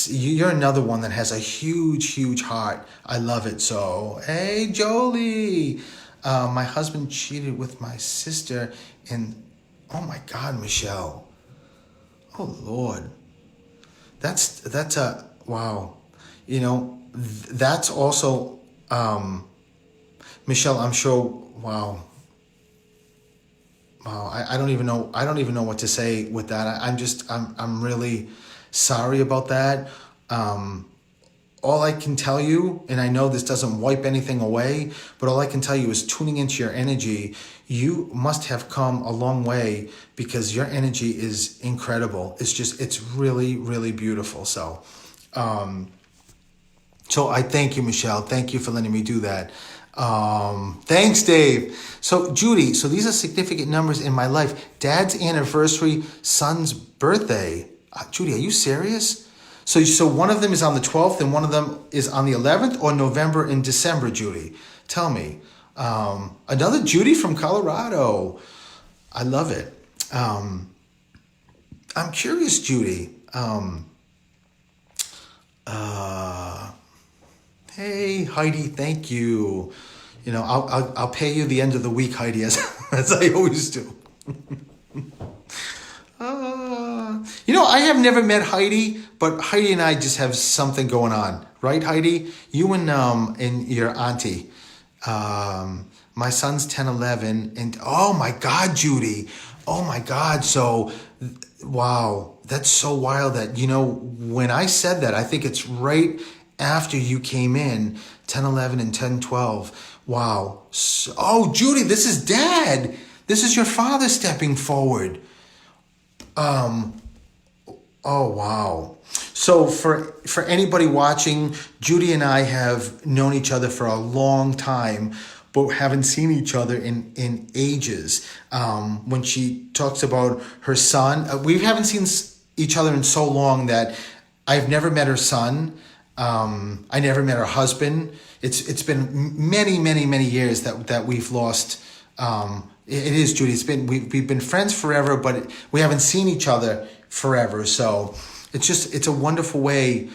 [SPEAKER 1] You're another one that has a huge heart. I love it. So, hey, Jolie. My husband cheated with my sister, and oh my God, Michelle. Oh Lord. That's a, wow. That's also, Michelle, I'm sure, wow. I don't even know what to say with that. I'm really sorry about that. All I can tell you, and I know this doesn't wipe anything away, but all I can tell you is, tuning into your energy, you must have come a long way, because your energy is incredible. It's really, really beautiful. So, so I thank you, Michelle. Thank you for letting me do that. Thanks, Dave. So Judy, these are significant numbers in my life. Dad's anniversary, son's birthday. Judy, are you serious? So one of them is on the 12th and one of them is on the 11th, or November and December, Judy? Tell me. Another Judy from Colorado. I love it. I'm curious, Judy. Hey, Heidi, thank you. I'll pay you the end of the week, Heidi, as I always do. I have never met Heidi, but Heidi and I just have something going on, right, Heidi? You and your auntie. My son's 10, 11, and oh my God, Judy, oh my God. So, wow, that's so wild that, when I said that, I think it's right after you came in, 10, 11, and 10, 12. Wow. So, oh, Judy, this is Dad. This is your father stepping forward. Oh, wow. So for anybody watching, Judy and I have known each other for a long time, but haven't seen each other in ages. When she talks about her son, we haven't seen each other in so long that I've never met her son. I never met her husband. It's been many, many, many years that we've lost. It is, Judy. We've been friends forever, but we haven't seen each other forever. So it's a wonderful way,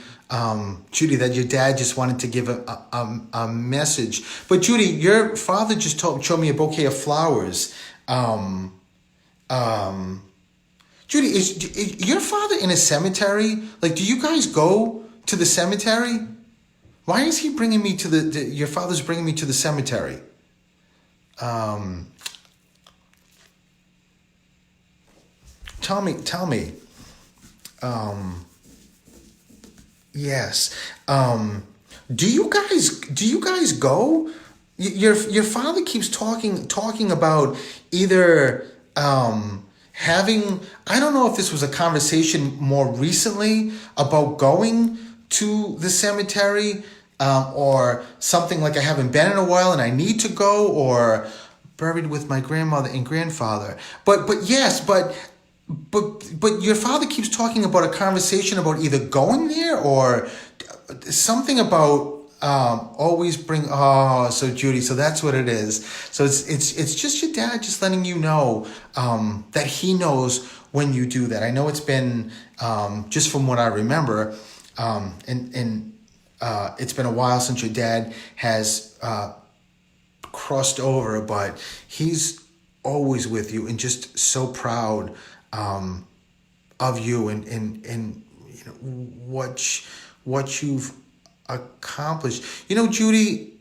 [SPEAKER 1] Judy, that your dad just wanted to give a message. But Judy, your father just showed me a bouquet of flowers. Judy, is your father in a cemetery? Like, do you guys go to the cemetery? Why is he bringing me to your father's bringing me to the cemetery? Tell me. Yes. Do you guys go? Your father keeps talking about either having, I don't know if this was a conversation more recently about going to the cemetery, or something like I haven't been in a while and I need to go, or buried with my grandmother and grandfather. But your father keeps talking about a conversation about either going there or something about always bring. Oh, so Judy, so that's what it is. So it's just your dad just letting you know that he knows when you do that. I know it's been just from what I remember, and it's been a while since your dad has crossed over, but he's always with you and just so proud of you and what you've accomplished. Judy,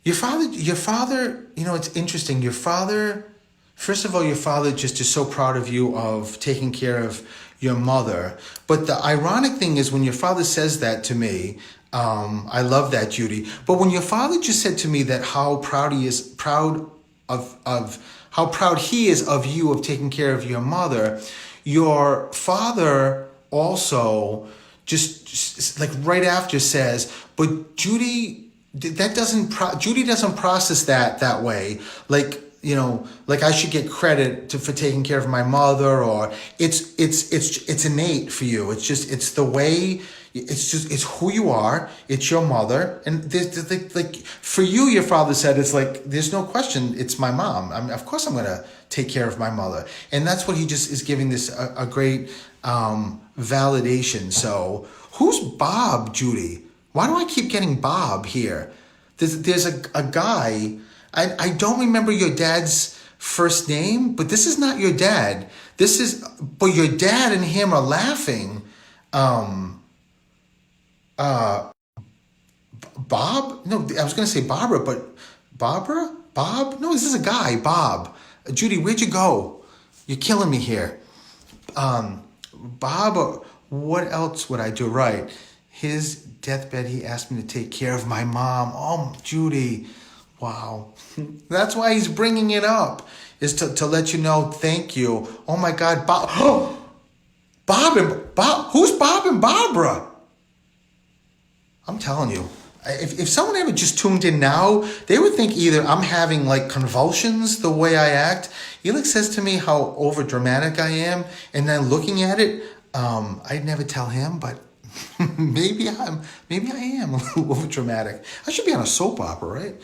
[SPEAKER 1] your father, it's interesting. Your father, first of all, your father just is so proud of you of taking care of your mother. But the ironic thing is when your father says that to me, I love that, Judy. But when your father just said to me that how proud he is of you of taking care of your mother, your father also just like right after says, but Judy, Judy doesn't process that way. Like, like I should get credit for taking care of my mother, or it's innate for you. It's the way. It's who you are. It's your mother, and like for you, your father said it's like there's no question. It's my mom. Of course, I'm gonna take care of my mother, and that's what he just is giving this a great validation. So who's Bob, Judy? Why do I keep getting Bob here? There's a guy. I don't remember your dad's first name, but this is not your dad. But your dad and him are laughing. Bob? No, I was going to say Barbara, but Barbara? Bob? No, this is a guy, Bob. Judy, where'd you go? You're killing me here. Bob, what else would I do right? His deathbed, he asked me to take care of my mom. Oh, Judy. Wow. That's why he's bringing it up, is to let you know, thank you. Oh my God, Bob. Who's Bob and Barbara? I'm telling you, if someone ever just tuned in now, they would think either I'm having like convulsions the way I act. Elix says to me how over dramatic I am, and then looking at it, I'd never tell him, but maybe I am a little over dramatic. I should be on a soap opera, right?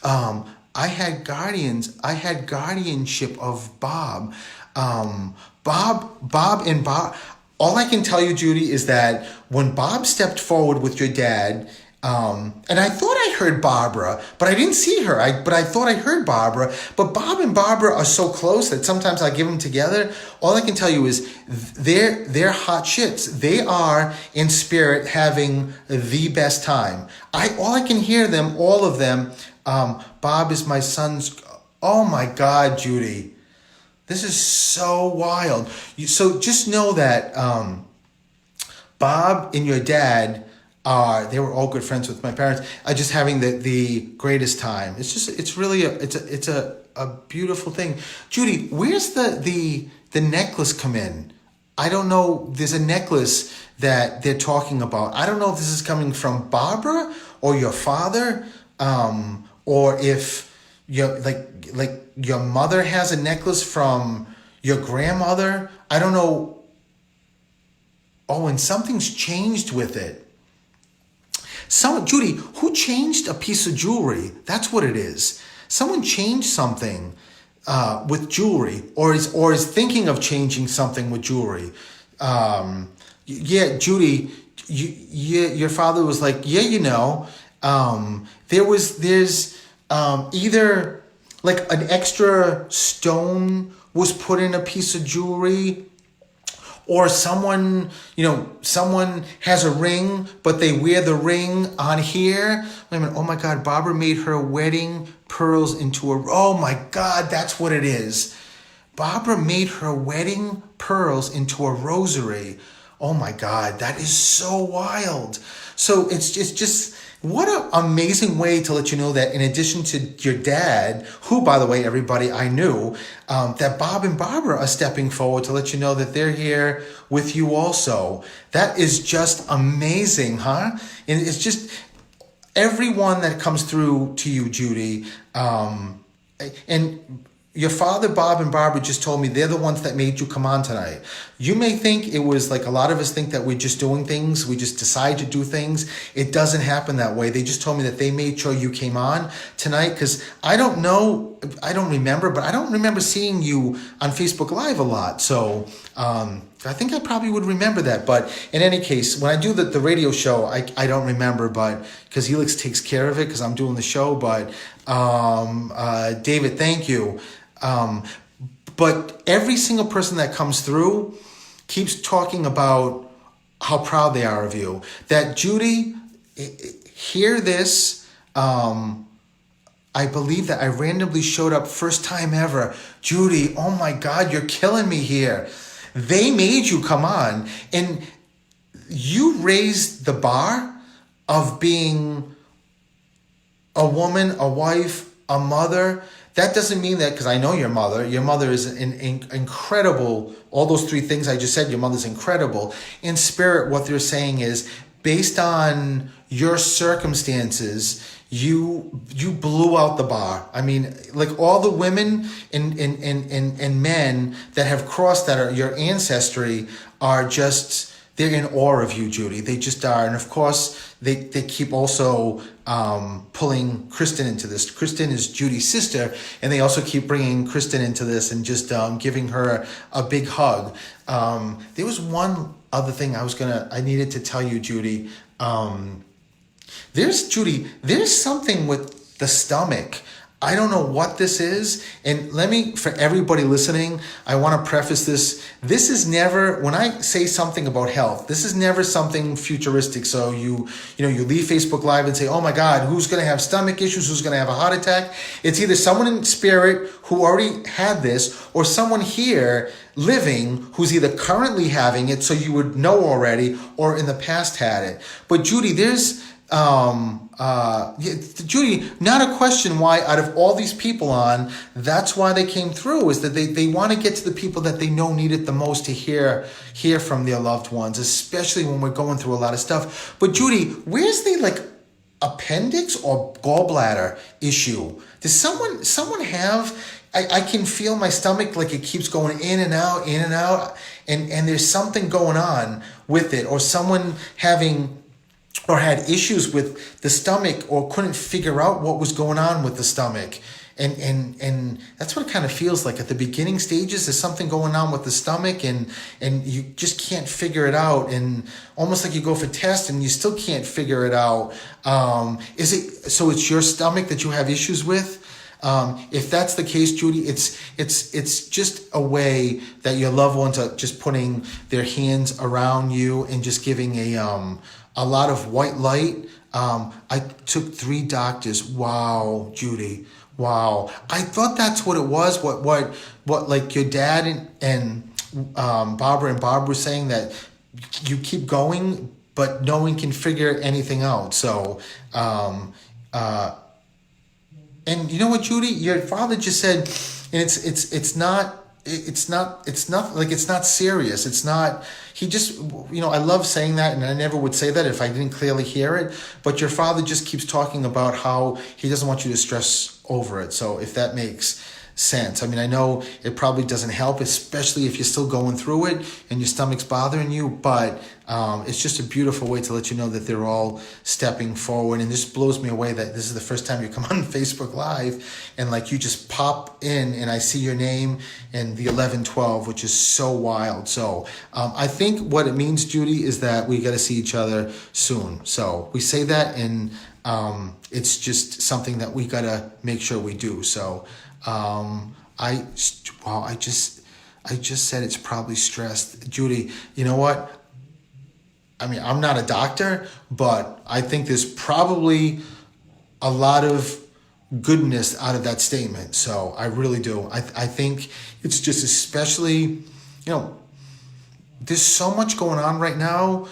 [SPEAKER 1] I had guardianship of Bob. Bob and Bob. All I can tell you, Judy, is that when Bob stepped forward with your dad, And I thought I heard Barbara, but I didn't see her. But I thought I heard Barbara. But Bob and Barbara are so close that sometimes I give them together. All I can tell you is they're hot shits. They are in spirit having the best time. All I can hear them, all of them. Bob is my son's. Oh my God, Judy. This is so wild. So just know that Bob and your dad they were all good friends with my parents, are just having the greatest time. It's really a beautiful thing. Judy, where's the necklace come in? I don't know. There's a necklace that they're talking about. I don't know if this is coming from Barbara or your father, or if your your mother has a necklace from your grandmother. I don't know. Oh, and something's changed with it. Judy, who changed a piece of jewelry? That's what it is. Someone changed something with jewelry, or is thinking of changing something with jewelry. Yeah, Judy, your father was like, yeah, there's either like an extra stone was put in a piece of jewelry, or someone has a ring, but they wear the ring on here. Wait a minute. Oh my God, Barbara made her wedding pearls into oh my God, that's what it is. Barbara made her wedding pearls into a rosary. Oh my God, that is so wild. So it's just what an amazing way to let you know that in addition to your dad, who, by the way, everybody, I knew, that Bob and Barbara are stepping forward to let you know that they're here with you also. That is just amazing, huh? And it's just everyone that comes through to you, Judy, and your father, Bob, and Barbara just told me they're the ones that made you come on tonight. You may think it was like a lot of us think that we're just doing things. We just decide to do things. It doesn't happen that way. They just told me that they made sure you came on tonight because I don't remember seeing you on Facebook Live a lot. So I think I probably would remember that. But in any case, when I do the radio show, I don't remember, but because Helix takes care of it because I'm doing the show. But David, thank you. But every single person that comes through keeps talking about how proud they are of you. That Judy, hear this. I believe that I randomly showed up first time ever. Judy, oh my God, you're killing me here. They made you come on, and you raised the bar of being a woman, a wife, a mother. That doesn't mean that, because I know your mother. Your mother is incredible. All those three things I just said, your mother's incredible. In spirit, what they're saying is, based on your circumstances, you blew out the bar. I mean, like all the women and men that have crossed that are your ancestry are just, they're in awe of you, Judy. They just are. And of course, they keep also pulling Kristen into this. Kristen is Judy's sister, and they also keep bringing Kristen into this and just giving her a big hug. There was one other thing I needed to tell you, Judy. There's something with the stomach. I don't know what this is. And for everybody listening, I want to preface this. This is never, when I say something about health, this is never something futuristic. So you leave Facebook Live and say, oh my God, who's going to have stomach issues? Who's going to have a heart attack? It's either someone in spirit who already had this, or someone here living who's either currently having it, so you would know already, or in the past had it. But Judy, there's, Judy, not a question why out of all these people on, that's why they came through, is that they want to get to the people that they know need it the most to hear from their loved ones, especially when we're going through a lot of stuff. But Judy, where's the appendix or gallbladder issue? Does someone have, I can feel my stomach like it keeps going in and out, and there's something going on with it, or someone having or had issues with the stomach or couldn't figure out what was going on with the stomach. and that's what it kind of feels like at the beginning stages. There's something going on with the stomach, and you just can't figure it out, and almost like you go for tests and you still can't figure it out. Is it so? It's your stomach that you have issues with? If that's the case, Judy, it's just a way that your loved ones are just putting their hands around you and just giving a lot of white light. I took 3 doctors. Wow, Judy. Wow. I thought that's what it was. What like your dad and Barbara and Bob were saying, that you keep going, but no one can figure anything out. So, and you know what, Judy, your father just said, and it's not like, it's not serious. It's not, he just, I love saying that, and I never would say that if I didn't clearly hear it, but your father just keeps talking about how he doesn't want you to stress over it. So if that makes sense. I mean, I know it probably doesn't help, especially if you're still going through it and your stomach's bothering you, but it's just a beautiful way to let you know that they're all stepping forward. And this blows me away that this is the first time you come on Facebook Live and like you just pop in and I see your name and the 1112, which is so wild. So I think what it means, Judy, is that we got to see each other soon. So we say that, and it's just something that we got to make sure we do. So I just said it's probably stressed. Judy, you know what? I mean, I'm not a doctor, but I think there's probably a lot of goodness out of that statement. So I really do. I think it's just, especially, there's so much going on right now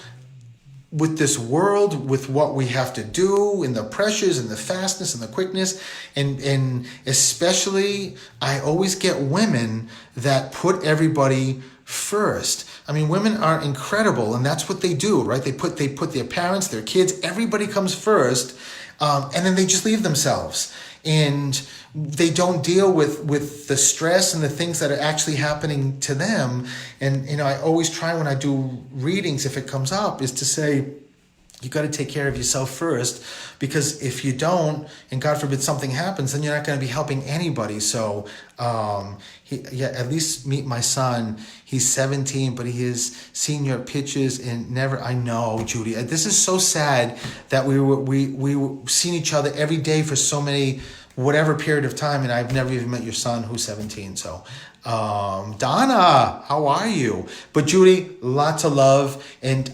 [SPEAKER 1] with this world, with what we have to do, and the pressures and the fastness and the quickness, and especially I always get women that put everybody first. I mean, women are incredible, and that's what they do, right? They put their parents, their kids, everybody comes first, and then they just leave themselves, and they don't deal with the stress and the things that are actually happening to them. And I always try, when I do readings, if it comes up, is to say, you got to take care of yourself first, because if you don't, and God forbid something happens, then you're not going to be helping anybody. So at least meet my son. He's 17, but he has seen your pictures and never. I know, Judy, this is so sad that we were seeing each other every day for so many, whatever period of time, and I've never even met your son, who's 17. So Donna, how are you? But Judy, lots of love, and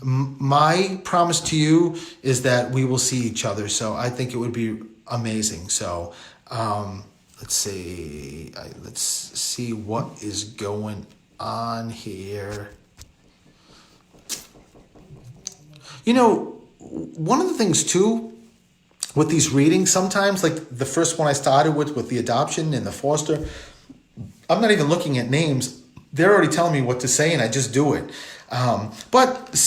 [SPEAKER 1] my promise to you is that we will see each other. So I think it would be amazing. So let's see what is going on here. One of the things too with these readings, sometimes, like the first one I started with the adoption and the foster, I'm not even looking at names. They're already telling me what to say, and I just do it. But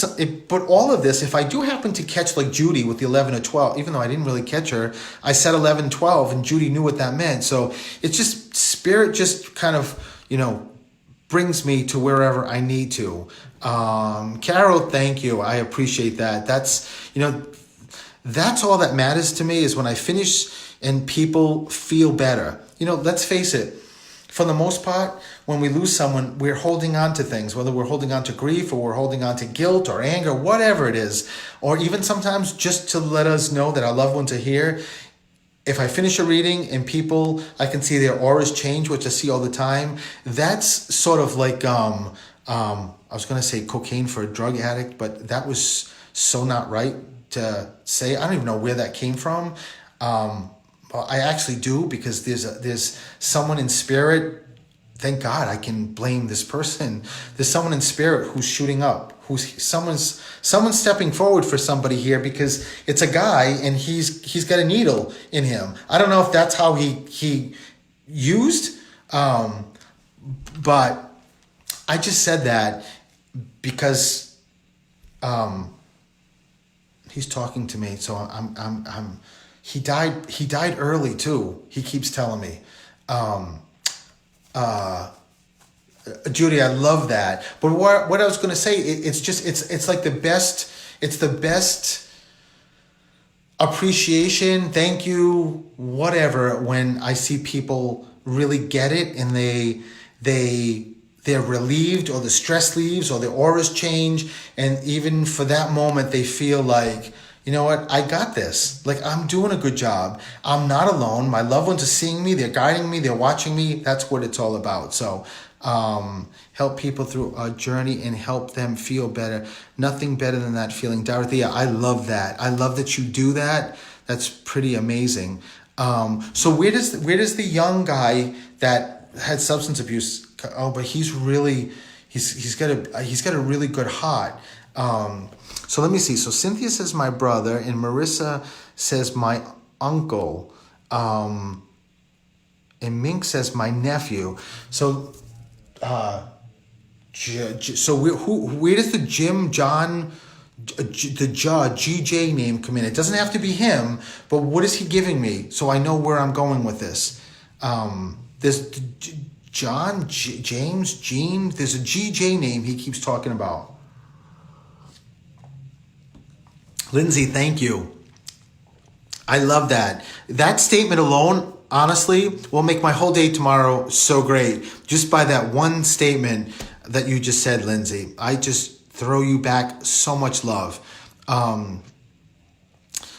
[SPEAKER 1] all of this, if I do happen to catch like Judy with the 11 or 12, even though I didn't really catch her, I said 11, 12, and Judy knew what that meant. So it's just, Spirit just kind of, brings me to wherever I need to. Carol, thank you. I appreciate that. That's all that matters to me, is when I finish and people feel better. Let's face it. For the most part, when we lose someone, we're holding on to things, whether we're holding on to grief or we're holding on to guilt or anger, whatever it is, or even sometimes just to let us know that our loved ones are here. If I finish a reading and I can see their auras change, which I see all the time, that's sort of like, I was going to say cocaine for a drug addict, but that was so not right to say. I don't even know where that came from. I actually do, because there's someone in spirit. Thank God I can blame this person. There's someone in spirit who's shooting up. Someone's stepping forward for somebody here, because it's a guy and he's got a needle in him. I don't know if that's how he used, but I just said that because he's talking to me. So I'm. He died early too. He keeps telling me. Judy, I love that. But what I was going to say, it's like the best appreciation, thank you, whatever, when I see people really get it and they're relieved, or the stress leaves, or their auras change, and even for that moment they feel like, you know what, I got this. Like, I'm doing a good job. I'm not alone. My loved ones are seeing me, they're guiding me, they're watching me. That's what it's all about. So help people through a journey and help them feel better. Nothing better than that feeling. Dorothea, I love that. I love that you do that. That's pretty amazing. So where does the young guy that had substance abuse? Oh, but he's got a really good heart. So let me see. So Cynthia says my brother, and Marissa says my uncle, and Mink says my nephew. So so where does the John, GJ name come in? It doesn't have to be him, but what is he giving me so I know where I'm going with this? There's John, James, Gene. There's a GJ name he keeps talking about. Lindsay, thank you. I love that. That statement alone, honestly, will make my whole day tomorrow so great. Just by that one statement that you just said, Lindsay. I just throw you back so much love.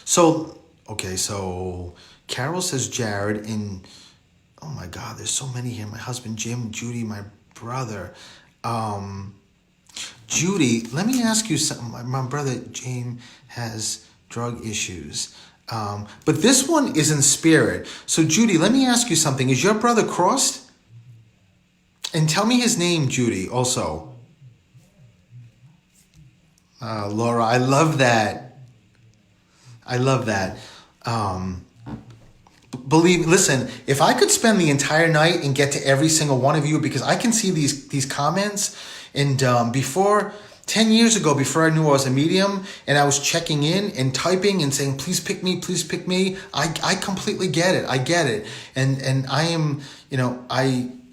[SPEAKER 1] So Carol says Jared, and oh my God, there's so many here. My husband, Jim, Judy, my brother. Judy, let me ask you something. My brother, James, has drug issues. But this one is in spirit. So Judy, let me ask you something. Is your brother crossed? And tell me his name, Judy, also. Laura, I love that. I love that. Listen, if I could spend the entire night and get to every single one of you, because I can see these comments, and before 10 years ago, before I knew I was a medium, and I was checking in and typing and saying, please pick me, I completely get it. I get it. And I am,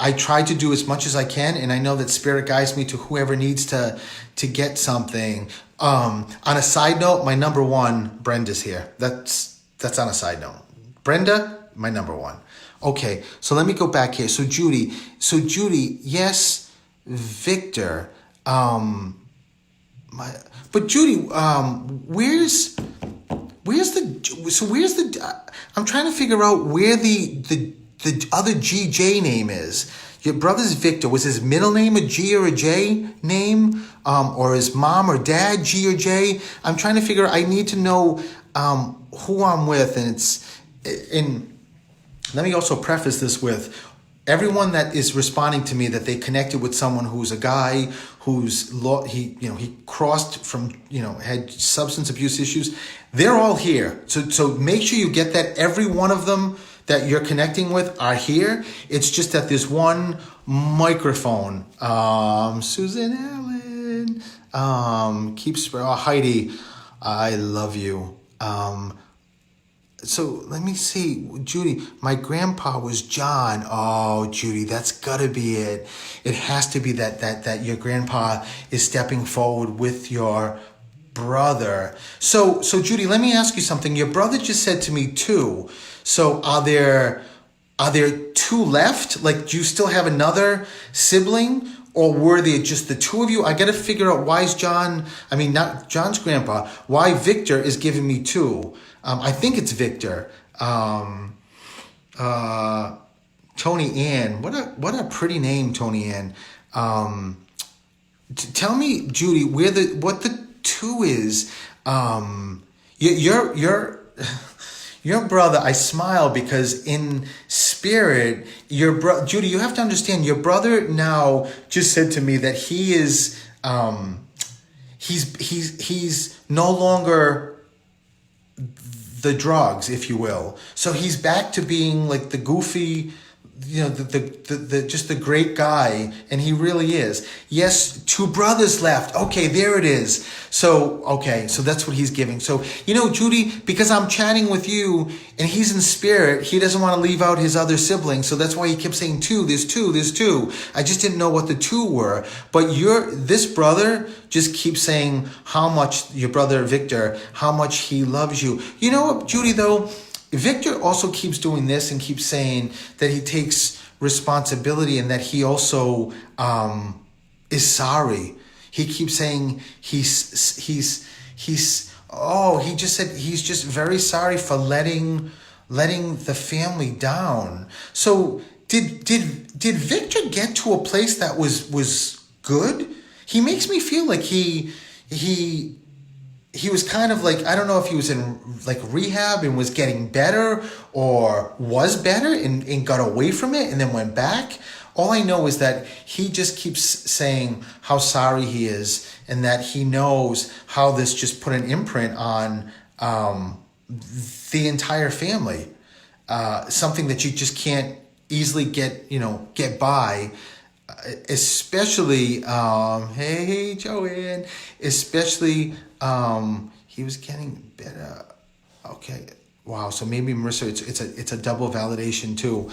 [SPEAKER 1] I try to do as much as I can, and I know that Spirit guides me to whoever needs to get something. On a side note, my number one, Brenda's here. That's on a side note. Brenda, my number one. Okay, so let me go back here. So Judy, yes, Victor. But Judy, where's the? I'm trying to figure out where the other GJ name is. Your brother's Victor. Was his middle name a G or a J name? Or his mom or dad G or J? I'm trying to figure out. I need to know who I'm with, and let me also preface this with everyone that is responding to me that they connected with someone who's a guy who's he crossed from, had substance abuse issues. They're all here. So make sure you get that. Every one of them that you're connecting with are here. It's just that there's one microphone. Susan Allen, Heidi, I love you. So let me see, Judy, my grandpa was John. Oh, Judy, that's gotta be it. It has to be that your grandpa is stepping forward with your brother. So Judy, let me ask you something. Your brother just said to me 2. So are there 2 left? Like, do you still have another sibling? Or were there just the 2 of you? I got to figure out why not John's grandpa, why Victor is giving me 2. I think it's Victor. Tony Ann. What a pretty name, Tony Ann. Tell me, Judy, what the 2 is. Your brother, I smile because in spirit, Judy, you have to understand, your brother now just said to me that he is, he's no longer the drugs, if you will. So he's back to being like the goofy, just the great guy, and he really is. Yes, two brothers left. Okay, there it is. So that's what he's giving. So, Judy, because I'm chatting with you and he's in spirit, he doesn't want to leave out his other siblings. So that's why he kept saying two, there's two, there's two. I just didn't know what the two were. But this brother just keeps saying how much, your brother Victor, how much he loves you. You know what, Judy, though? Victor also keeps doing this and keeps saying that he takes responsibility and that he also is sorry. He keeps saying he just said he's just very sorry for letting the family down. So did Victor get to a place that was good? He makes me feel like he was kind of like, I don't know if he was in like rehab and was getting better or was better and got away from it and then went back. All I know is that he just keeps saying how sorry he is and that he knows how this just put an imprint on the entire family. Something that you just can't easily get by. Especially, hey Joanne, especially, he was getting better. Okay, wow. So maybe Marissa, it's a double validation too.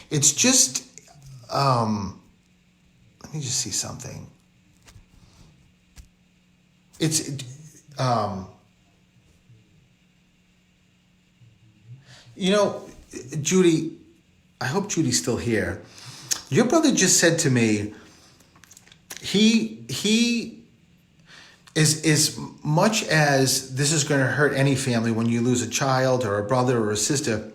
[SPEAKER 1] It's just, let me just see something. Judy, I hope Judy's still here. Your brother just said to me, he is, as much as this is going to hurt any family when you lose a child or a brother or a sister,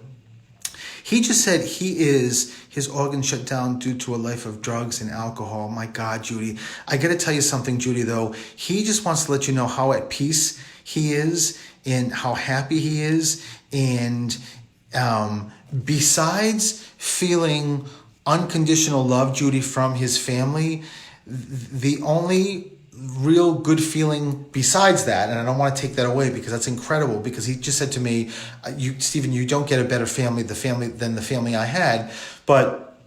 [SPEAKER 1] he just said his organs shut down due to a life of drugs and alcohol. My God, Judy. I got to tell you something, Judy, though. He just wants to let you know how at peace he is and how happy he is. And besides feeling unconditional love, Judy, from his family, the only real good feeling besides that, and I don't want to take that away because that's incredible, because he just said to me, Stephen, you don't get a better family than the family I had. But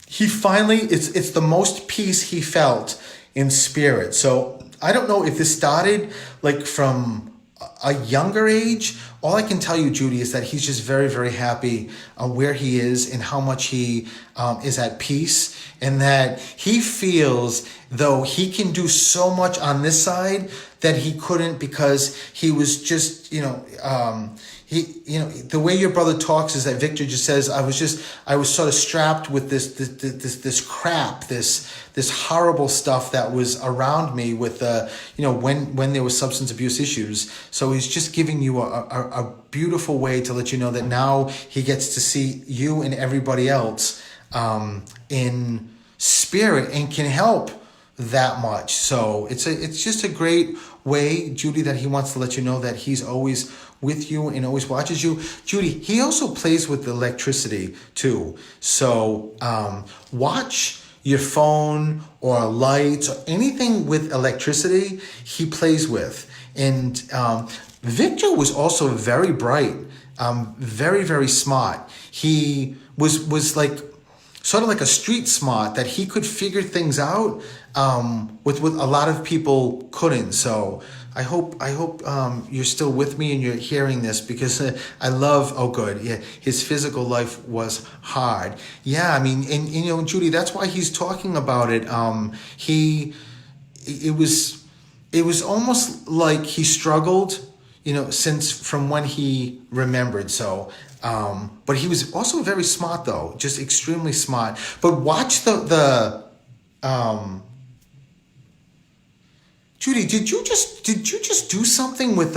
[SPEAKER 1] he finally, it's the most peace he felt in spirit. So I don't know if this started like from a younger age. All I can tell you, Judy, is that he's just very, very happy where he is and how much he is at peace, and that he feels though he can do so much on this side that he couldn't because he was just, the way your brother talks is that Victor just says, I was sort of strapped with this crap, this horrible stuff that was around me with when there was substance abuse issues. So he's just giving you a beautiful way to let you know that now he gets to see you and everybody else in spirit and can help that much. So it's just a great way, Judy, that he wants to let you know that he's always with you and always watches you. Judy, he also plays with electricity too. So watch your phone or lights or anything with electricity he plays with. And Victor was also very bright, very, very smart. He was like sort of like a street smart, that he could figure things out with a lot of people couldn't. So I hope you're still with me and you're hearing this, because I love, oh good, yeah, his physical life was hard. Yeah, I mean, and Judy, that's why he's talking about it. It was almost like he struggled, since from when he remembered. So, but he was also very smart though, just extremely smart. But watch Judy, did you just do something with,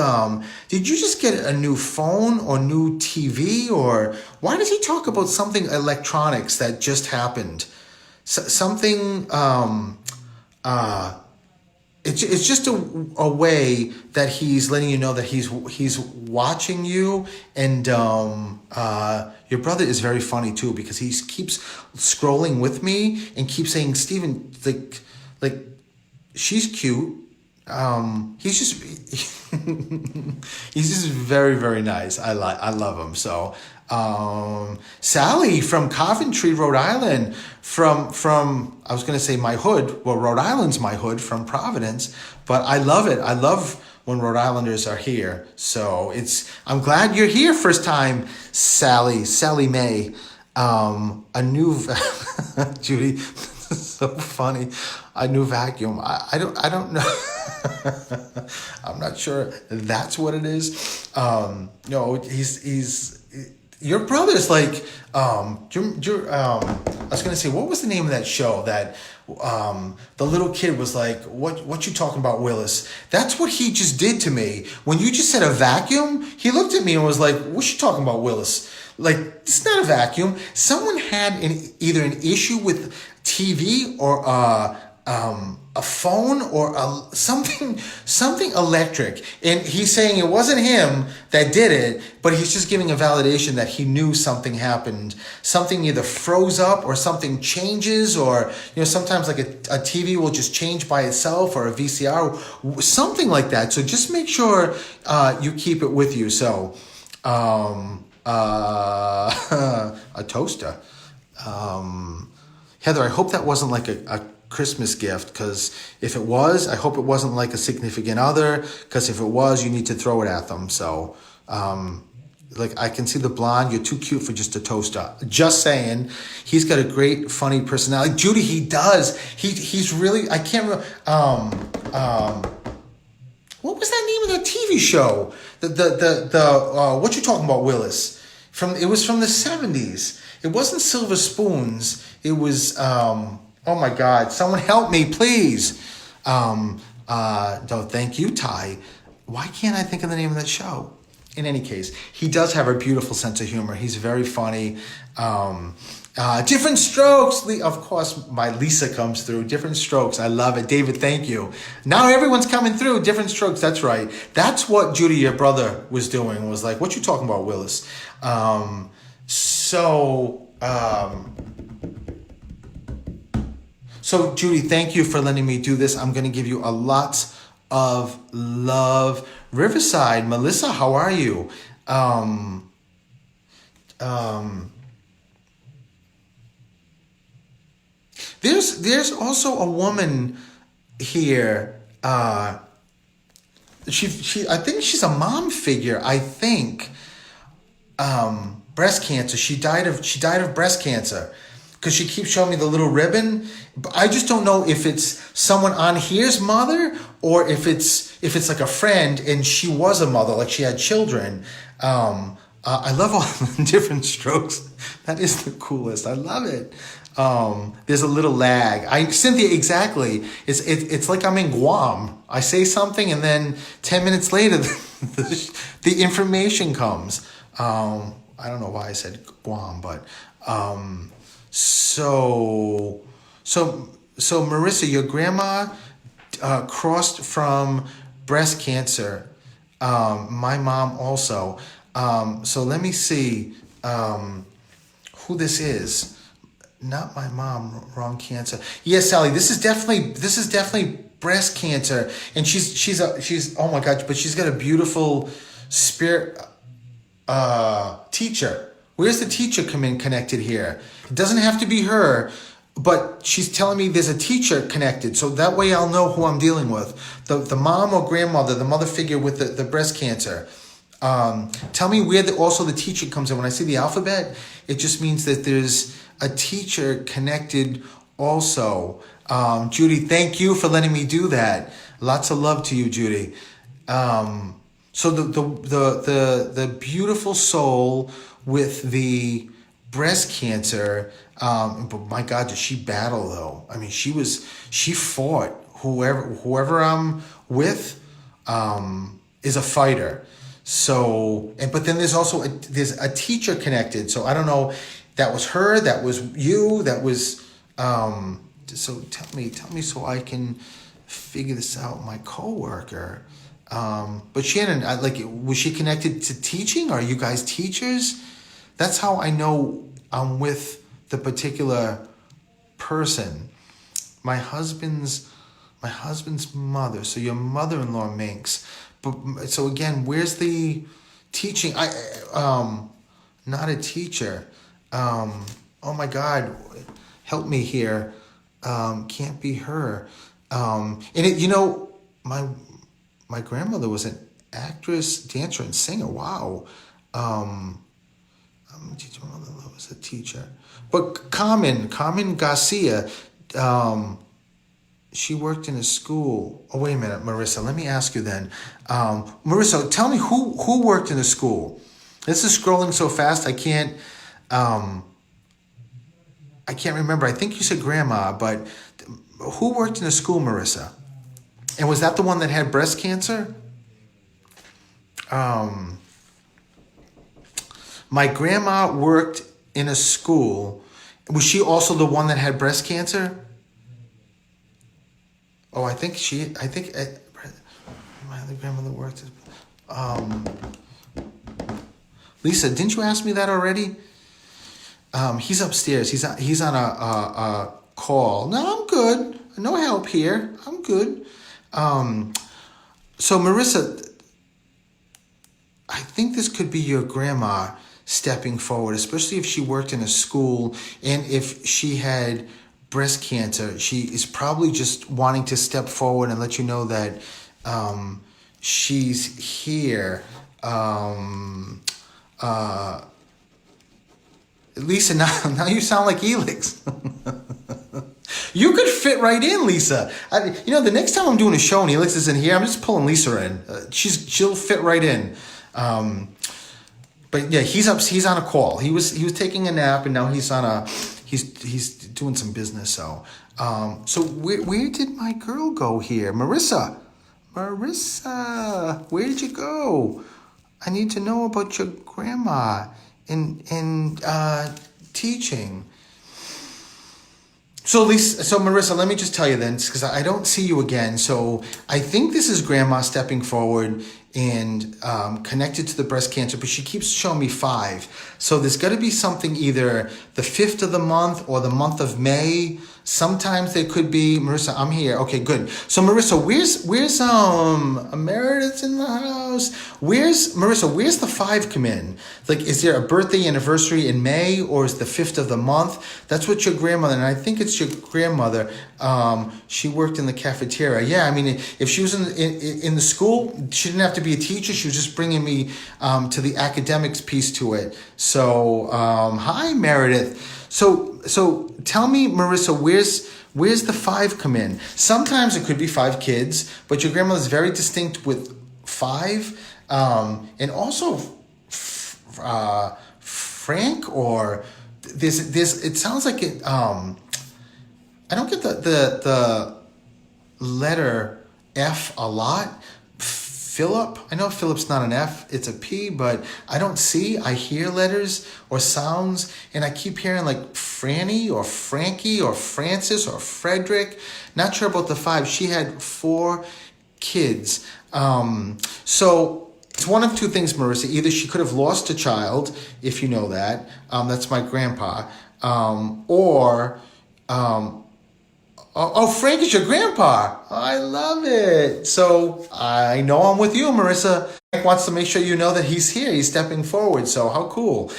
[SPEAKER 1] did you just get a new phone or new TV, or why does he talk about something electronics that just happened? Something, it's just a way that he's letting you know that he's watching you. And your brother is very funny too, because he keeps scrolling with me and keeps saying, Stephen, like she's cute. He's just he's just very, very nice. I love him. So Sally from Coventry, Rhode Island, from I was going to say my hood. Well, Rhode Island's my hood from Providence, but I love it. I love when Rhode Islanders are here. So I'm glad you're here first time, Sally Mae. A new Judy, so funny. A new vacuum. I don't know. I'm not sure that's what it is. No, he's your brother's like. I was gonna say, what was the name of that show that the little kid was like, what you talking about, Willis? That's what he just did to me. When you just said a vacuum, he looked at me and was like, what you talking about, Willis? Like, it's not a vacuum. Someone had either an issue with TV or a phone or something electric. And he's saying it wasn't him that did it, but he's just giving a validation that he knew something happened. Something either froze up or something changes, or, sometimes like a TV will just change by itself, or a VCR, something like that. So just make sure you keep it with you. So, a toaster. Heather, I hope that wasn't like a Christmas gift, because if it was, I hope it wasn't like a significant other, because if it was, you need to throw it at them. So, like, I can see the blonde. You're too cute for just a toaster. Just saying. He's got a great, funny personality. Judy, he does. He's really, I can't remember. What was that name of the TV show? The what you talking about, Willis? It was from the 70s. It wasn't Silver Spoons. It was, oh my God, someone help me, please. No, thank you, Ty. Why can't I think of the name of that show? In any case, he does have a beautiful sense of humor. He's very funny. Different Strokes. Of course, my Lisa comes through. Different Strokes. I love it. David, thank you. Now everyone's coming through. Different Strokes. That's right. That's what Judy, your brother, was doing. Was like, what you talking about, Willis? So Judy, thank you for letting me do this. I'm going to give you a lot of love. Riverside, Melissa, how are you? There's also a woman here. She I think she's a mom figure. I think breast cancer. She died of breast cancer, because she keeps showing me the little ribbon. I just don't know if it's someone on here's mother, or if it's like a friend and she was a mother, like she had children. I love all the Different Strokes. That is the coolest. I love it. There's a little lag. Cynthia, exactly. It's like I'm in Guam. I say something and then 10 minutes later, the information comes. I don't know why I said Guam, but so Marissa, your grandma crossed from breast cancer. My mom also. So let me see who this is. Not my mom, wrong cancer. Yes, Sally, this is definitely breast cancer. And she's oh my God, but she's got a beautiful spirit teacher. Where's the teacher connected here? It doesn't have to be her, but she's telling me there's a teacher connected. So that way I'll know who I'm dealing with. The mom or grandmother, the mother figure with the breast cancer. Tell me where also the teacher comes in. When I see the alphabet, it just means that there's a teacher connected also. Judy, thank you for letting me do that. Lots of love to you, Judy. So the beautiful soul with the breast cancer, but my God, did she battle though? I mean, she fought. Whoever I'm with, is a fighter. So, but then there's also there's a teacher connected. So I don't know, that was her, that was you, that was, so tell me so I can figure this out. My coworker, but Shannon, was she connected to teaching? Are you guys teachers? That's how I know I'm with the particular person. My husband's mother. So your mother-in-law, Minx. But so again, where's the teaching? not a teacher. Oh my God, help me here. Can't be her. And it, my grandmother was an actress, dancer, and singer. Wow. I'm a teacher. My mother was a teacher. But Carmen Garcia, she worked in a school. Oh, wait a minute, Marissa. Let me ask you then. Marissa, tell me who worked in a school. This is scrolling so fast, I can't remember. I think you said grandma, but who worked in a school, Marissa? And was that the one that had breast cancer? My grandma worked in a school. Was she also the one that had breast cancer? Oh, I think my other grandmother worked. Lisa, didn't you ask me that already? He's upstairs. He's on a call. No, I'm good. No help here. I'm good. So Marissa, I think this could be your grandma stepping forward, especially if she worked in a school and if she had breast cancer. She is probably just wanting to step forward and let you know that she's here. Lisa, now you sound like Elix. You could fit right in, Lisa. The next time I'm doing a show and Elix isn't here, I'm just pulling Lisa in. She'll fit right in. But yeah, he's on a call. He was taking a nap, and now he's doing some business. So where did my girl go here, Marissa, where did you go? I need to know about your grandma and teaching. So Marissa, let me just tell you then, because I don't see you again. So I think this is grandma stepping forward and connected to the breast cancer, but she keeps showing me 5. So there's got to be something either the 5th of the month or the month of May. Sometimes there could be, Marissa, I'm here. Okay, good. So Marissa, where's Meredith's in the house? Where's the 5 come in? Like, is there a birthday anniversary in May, or is the 5th of the month? That's what your grandmother, and I think it's your grandmother, she worked in the cafeteria. Yeah, I mean, if she was in the school, she didn't have to be a teacher. She was just bringing me to the academics piece to it. So, hi, Meredith. So tell me, Marissa, where's the 5 come in? Sometimes it could be 5 kids, but your grandmother's very distinct with 5, and also Frank, or this. It sounds like it. I don't get the letter F a lot. Philip, I know Philip's not an F, it's a P, but I hear letters or sounds, and I keep hearing like Franny or Frankie or Francis or Frederick. Not sure about the 5. She had 4 kids. So it's one of 2 things, Marissa. Either she could have lost a child, if you know that. That's my grandpa. Or Frank is your grandpa. I love it. So I know I'm with you, Marissa. Frank wants to make sure you know that he's here. He's stepping forward. So how cool.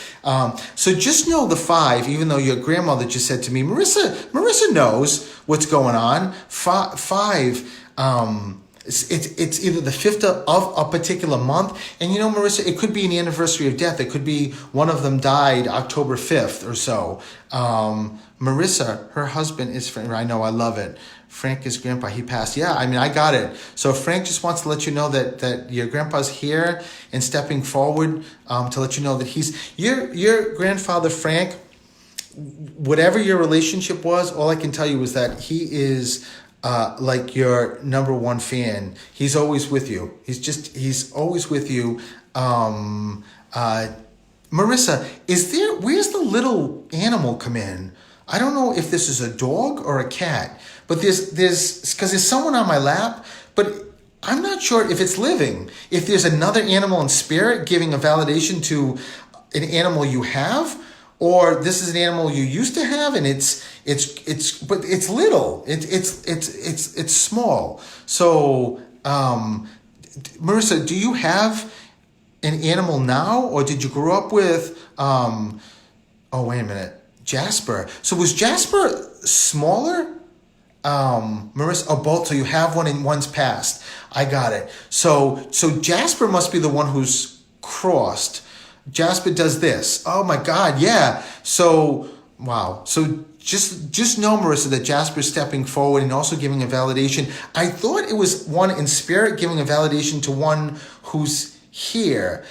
[SPEAKER 1] So just know the 5, even though your grandmother just said to me, Marissa knows what's going on. 5, it's either the 5th of a particular month. And Marissa, it could be an anniversary of death. It could be one of them died October 5th or so. Marissa, her husband is Frank. I know, I love it. Frank is grandpa. He passed. Yeah, I mean, I got it. So Frank just wants to let you know that your grandpa's here and stepping forward to let you know that he's your grandfather, Frank. Whatever your relationship was, all I can tell you is that he is like your number 1 fan. He's always with you. He's always with you. Marissa, where's the little animal come in? I don't know if this is a dog or a cat, but there's because there's someone on my lap, but I'm not sure if it's living. If there's another animal in spirit giving a validation to an animal you have, or this is an animal you used to have, and it's but it's little. It's small. So, Marissa, do you have an animal now, or did you grow up with, oh, wait a minute, Jasper. So was Jasper smaller? Marissa, or both, so you have one and one's passed. I got it. So Jasper must be the one who's crossed. Jasper does this. Oh my God, yeah. So, wow. So just know, Marissa, that Jasper's stepping forward and also giving a validation. I thought it was one in spirit giving a validation to one who's here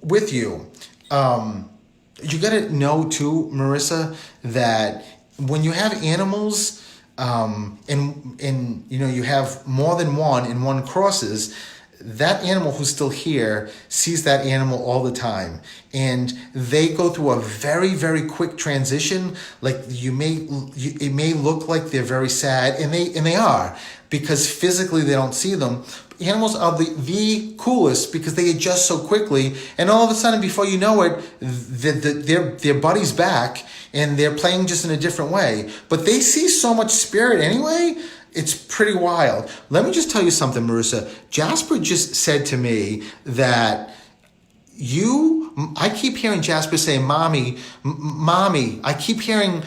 [SPEAKER 1] with you. You got to know too, Marissa, that when you have animals, and you have more than one and one crosses, that animal who's still here sees that animal all the time, and they go through a very, very quick transition. Like it may look like they're very sad, and they are, because physically they don't see them. Animals are the coolest because they adjust so quickly, and all of a sudden, before you know it, their buddy's back, and they're playing just in a different way. But they see so much spirit anyway. It's pretty wild. Let me just tell you something, Marissa. Jasper just said to me that I keep hearing Jasper say, mommy, mommy. I keep hearing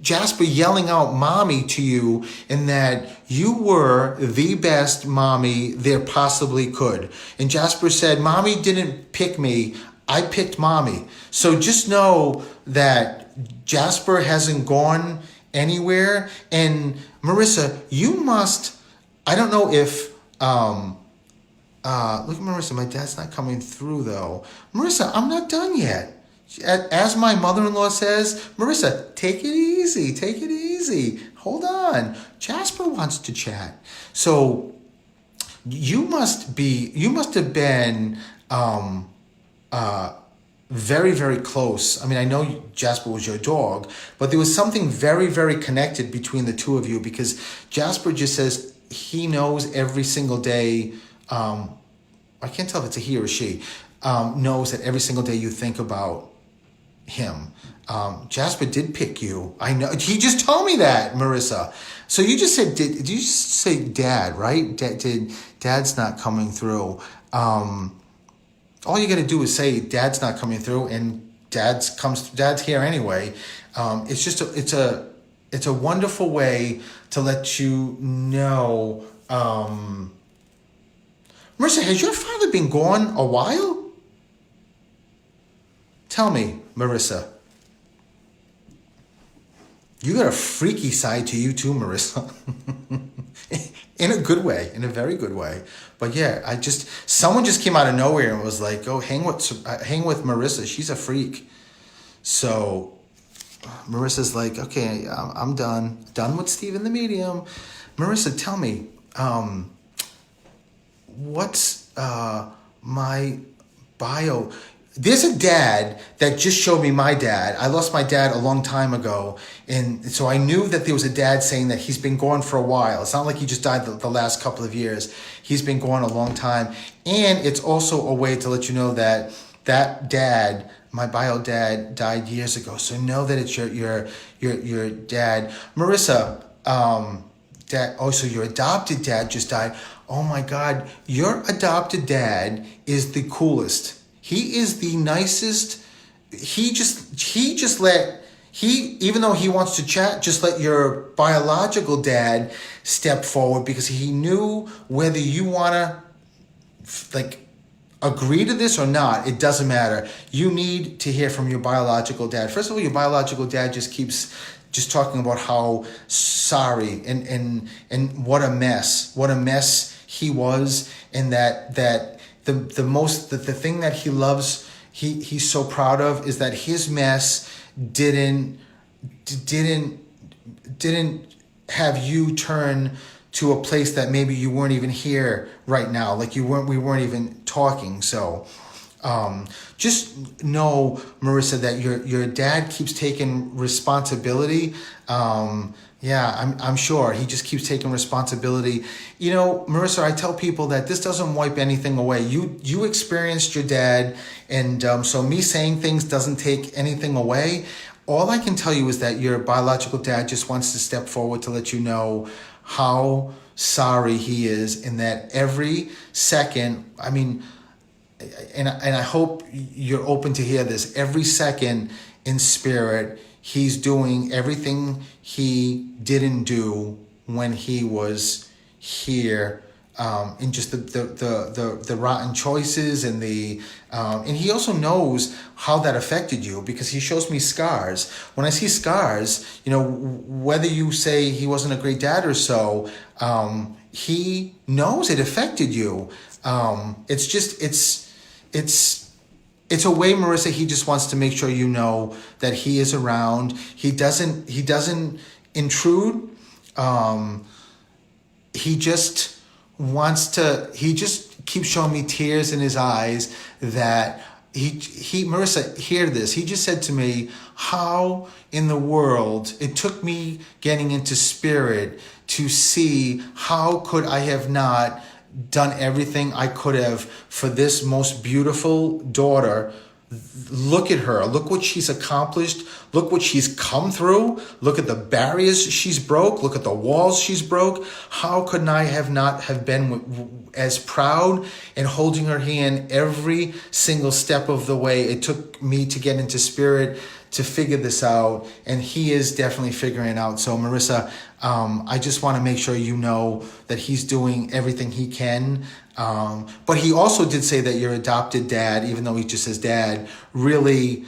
[SPEAKER 1] Jasper yelling out mommy to you, and that you were the best mommy there possibly could. And Jasper said, mommy didn't pick me. I picked mommy. So just know that Jasper hasn't gone anywhere. And Marissa, you must, I don't know if, look at Marissa, my dad's not coming through though. Marissa, I'm not done yet. As my mother-in-law says, Marissa, take it easy, take it easy. Hold on. Jasper wants to chat. So you must have been, very, very close. I mean, I know Jasper was your dog, but there was something very, very connected between the two of you, because Jasper just says he knows every single day. I can't tell if it's a he or she, knows that every single day you think about him. Jasper did pick you. I know. He just told me that, Marissa. So you just said, did you just say dad, right? Dad's not coming through. All you got to do is say dad's not coming through, and dad's here anyway. It's a wonderful way to let you know. Marissa, has your father been gone a while? Tell me, Marissa. You got a freaky side to you too, Marissa. In a good way, in a very good way. But yeah, someone just came out of nowhere and was like, "Oh, hang with Marissa. She's a freak." So Marissa's like, "Okay, I'm done with Steve in the Medium." Marissa, tell me, what's my bio? There's a dad that just showed me my dad. I lost my dad a long time ago. And so I knew that there was a dad saying that he's been gone for a while. It's not like he just died the last couple of years. He's been gone a long time. And it's also a way to let you know that dad, my bio dad, died years ago. So know that it's your dad. Marissa, so your adopted dad just died. Oh my God, your adopted dad is the coolest. He is the nicest. Even though he wants to chat, just let your biological dad step forward, because he knew whether you want to agree to this or not. It doesn't matter. You need to hear from your biological dad. First of all, your biological dad just keeps talking about how sorry and what a mess he was, and that the thing that he loves, he's so proud of, is that his mess didn't have you turn to a place that maybe you weren't even here right now, like we weren't even talking. So just know, Marissa, that your dad keeps taking responsibility. I'm sure he just keeps taking responsibility. You know, Marissa, I tell people that this doesn't wipe anything away. You experienced your dad, and so me saying things doesn't take anything away. All I can tell you is that your biological dad just wants to step forward to let you know how sorry he is, and that every second, I mean, and I hope you're open to hear this. Every second in spirit, he's doing everything he didn't do when he was here, in just the rotten choices and and he also knows how that affected you, because he shows me scars. When I see scars, whether you say he wasn't a great dad or so, he knows it affected you. It's a way, Marissa, he just wants to make sure you know that he is around. He doesn't intrude. He just keeps showing me tears in his eyes that Marissa, hear this. He just said to me, how in the world, it took me getting into spirit to see how could I have not done everything I could have for this most beautiful daughter. Look at her. Look what she's accomplished. Look what she's come through. Look at the barriers she's broke. Look at the walls she's broke. How could I have been as proud and holding her hand every single step of the way? It took me to get into spirit to figure this out, and he is definitely figuring it out. So Marissa, I just want to make sure you know that he's doing everything he can. But he also did say that your adopted dad, even though he just says dad, really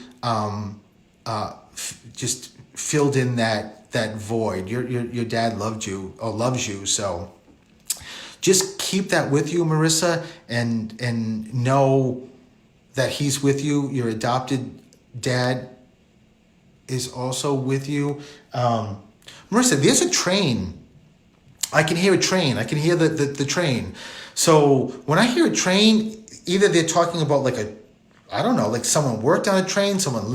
[SPEAKER 1] just filled in that void. Your dad loved you or loves you. So just keep that with you, Marissa, and know that he's with you. Your adopted dad is also with you. Marissa, there's a train. I can hear a train. I can hear the train. So when I hear a train, either they're talking about like someone worked on a train, someone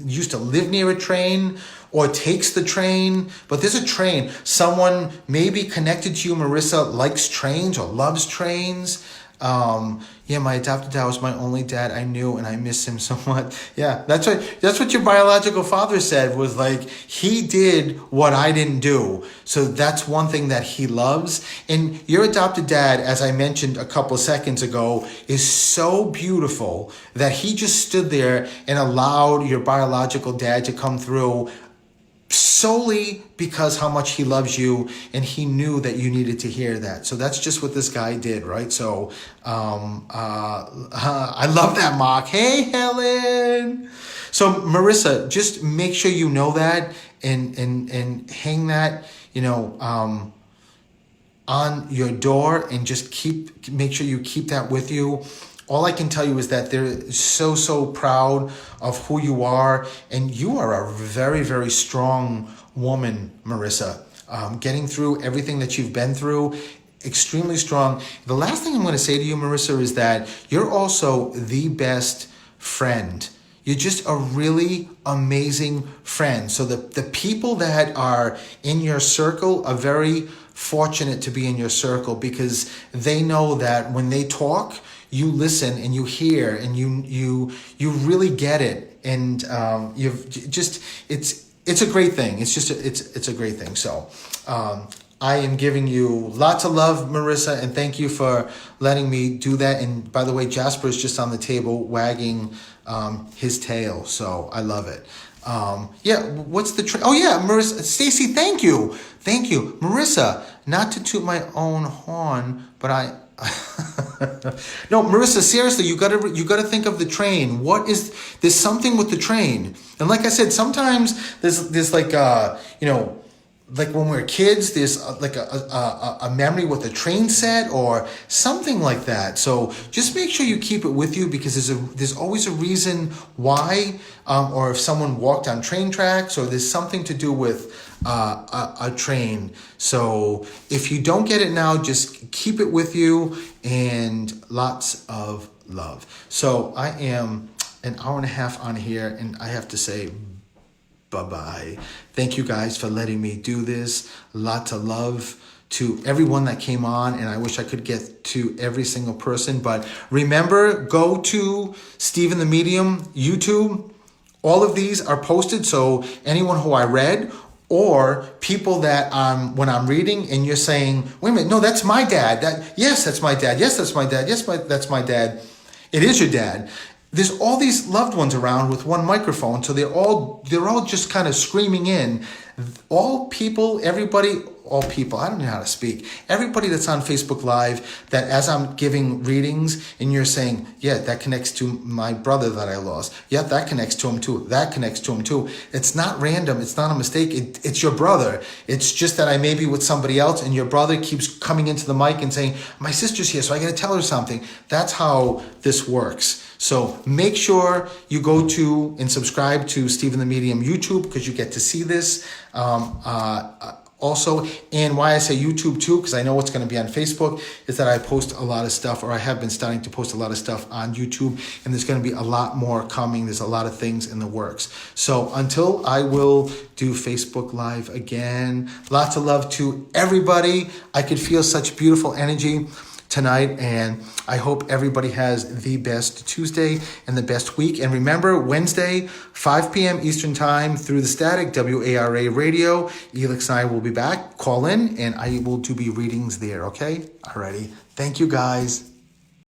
[SPEAKER 1] used to live near a train, or takes the train. But there's a train. Someone maybe connected to you, Marissa, likes trains or loves trains. My adopted dad was my only dad I knew, and I miss him so much. Yeah, that's what your biological father said, was like, he did what I didn't do. So that's one thing that he loves. And your adopted dad, as I mentioned a couple of seconds ago, is so beautiful that he just stood there and allowed your biological dad to come through solely because how much he loves you, and he knew that you needed to hear that. So that's just what this guy did, right? So I love that, Mark. Hey, Helen. So Marissa, just make sure you know that, and hang that, on your door, and just make sure you keep that with you. All I can tell you is that they're so proud of who you are, and you are a very, very strong woman, Marissa. Getting through everything that you've been through, extremely strong. The last thing I'm going to say to you, Marissa, is that you're also the best friend. You're just a really amazing friend. So the people that are in your circle are very fortunate to be in your circle, because they know that when they talk, you listen and you hear, and you really get it, and it's a great thing. It's a great thing. So I am giving you lots of love, Marissa, and thank you for letting me do that. And by the way, Jasper is just on the table wagging his tail, so I love it. What's the oh yeah, Marissa, Stacy, thank you, Marissa. Not to toot my own horn, but no, Marissa, seriously, you gotta think of the train. There's something with the train, and like I said, sometimes there's like like when we were kids, there's like a memory with a train set or something like that. So just make sure you keep it with you, because there's always a reason why, or if someone walked on train tracks, or there's something to do with a train. So if you don't get it now, just keep it with you, and lots of love. So I am an hour and a half on here, and I have to say bye-bye. Thank you guys for letting me do this. Lots of love to everyone that came on, and I wish I could get to every single person. But remember, go to Stephen the Medium YouTube. All of these are posted, so anyone who I read, or people that when I'm reading and you're saying, wait a minute, no, that's my dad. Yes, that's my dad. Yes, that's my dad. Yes, that's my dad. It is your dad. There's all these loved ones around with one microphone, so they're all just kind of screaming in. All people, everybody, all people, I don't know how to speak. Everybody that's on Facebook Live, that as I'm giving readings and you're saying, yeah, that connects to my brother that I lost. Yeah, that connects to him too. That connects to him too. It's not random. It's not a mistake. It's your brother. It's just that I may be with somebody else and your brother keeps coming into the mic and saying, my sister's here, so I got to tell her something. That's how this works. So make sure you go to and subscribe to Stephen the Medium YouTube, because you get to see this. Also, and why I say YouTube too, because I know what's going to be on Facebook, is that I post a lot of stuff, or I have been starting to post a lot of stuff on YouTube, and there's going to be a lot more coming. There's a lot of things in the works. So until I will do Facebook Live again, lots of love to everybody. I could feel such beautiful energy tonight, and I hope everybody has the best Tuesday and the best week. And remember, Wednesday, 5 p.m. Eastern Time through the Static, WARA Radio. Elix and I will be back. Call in, and I will do readings there, okay? Alrighty. Thank you, guys.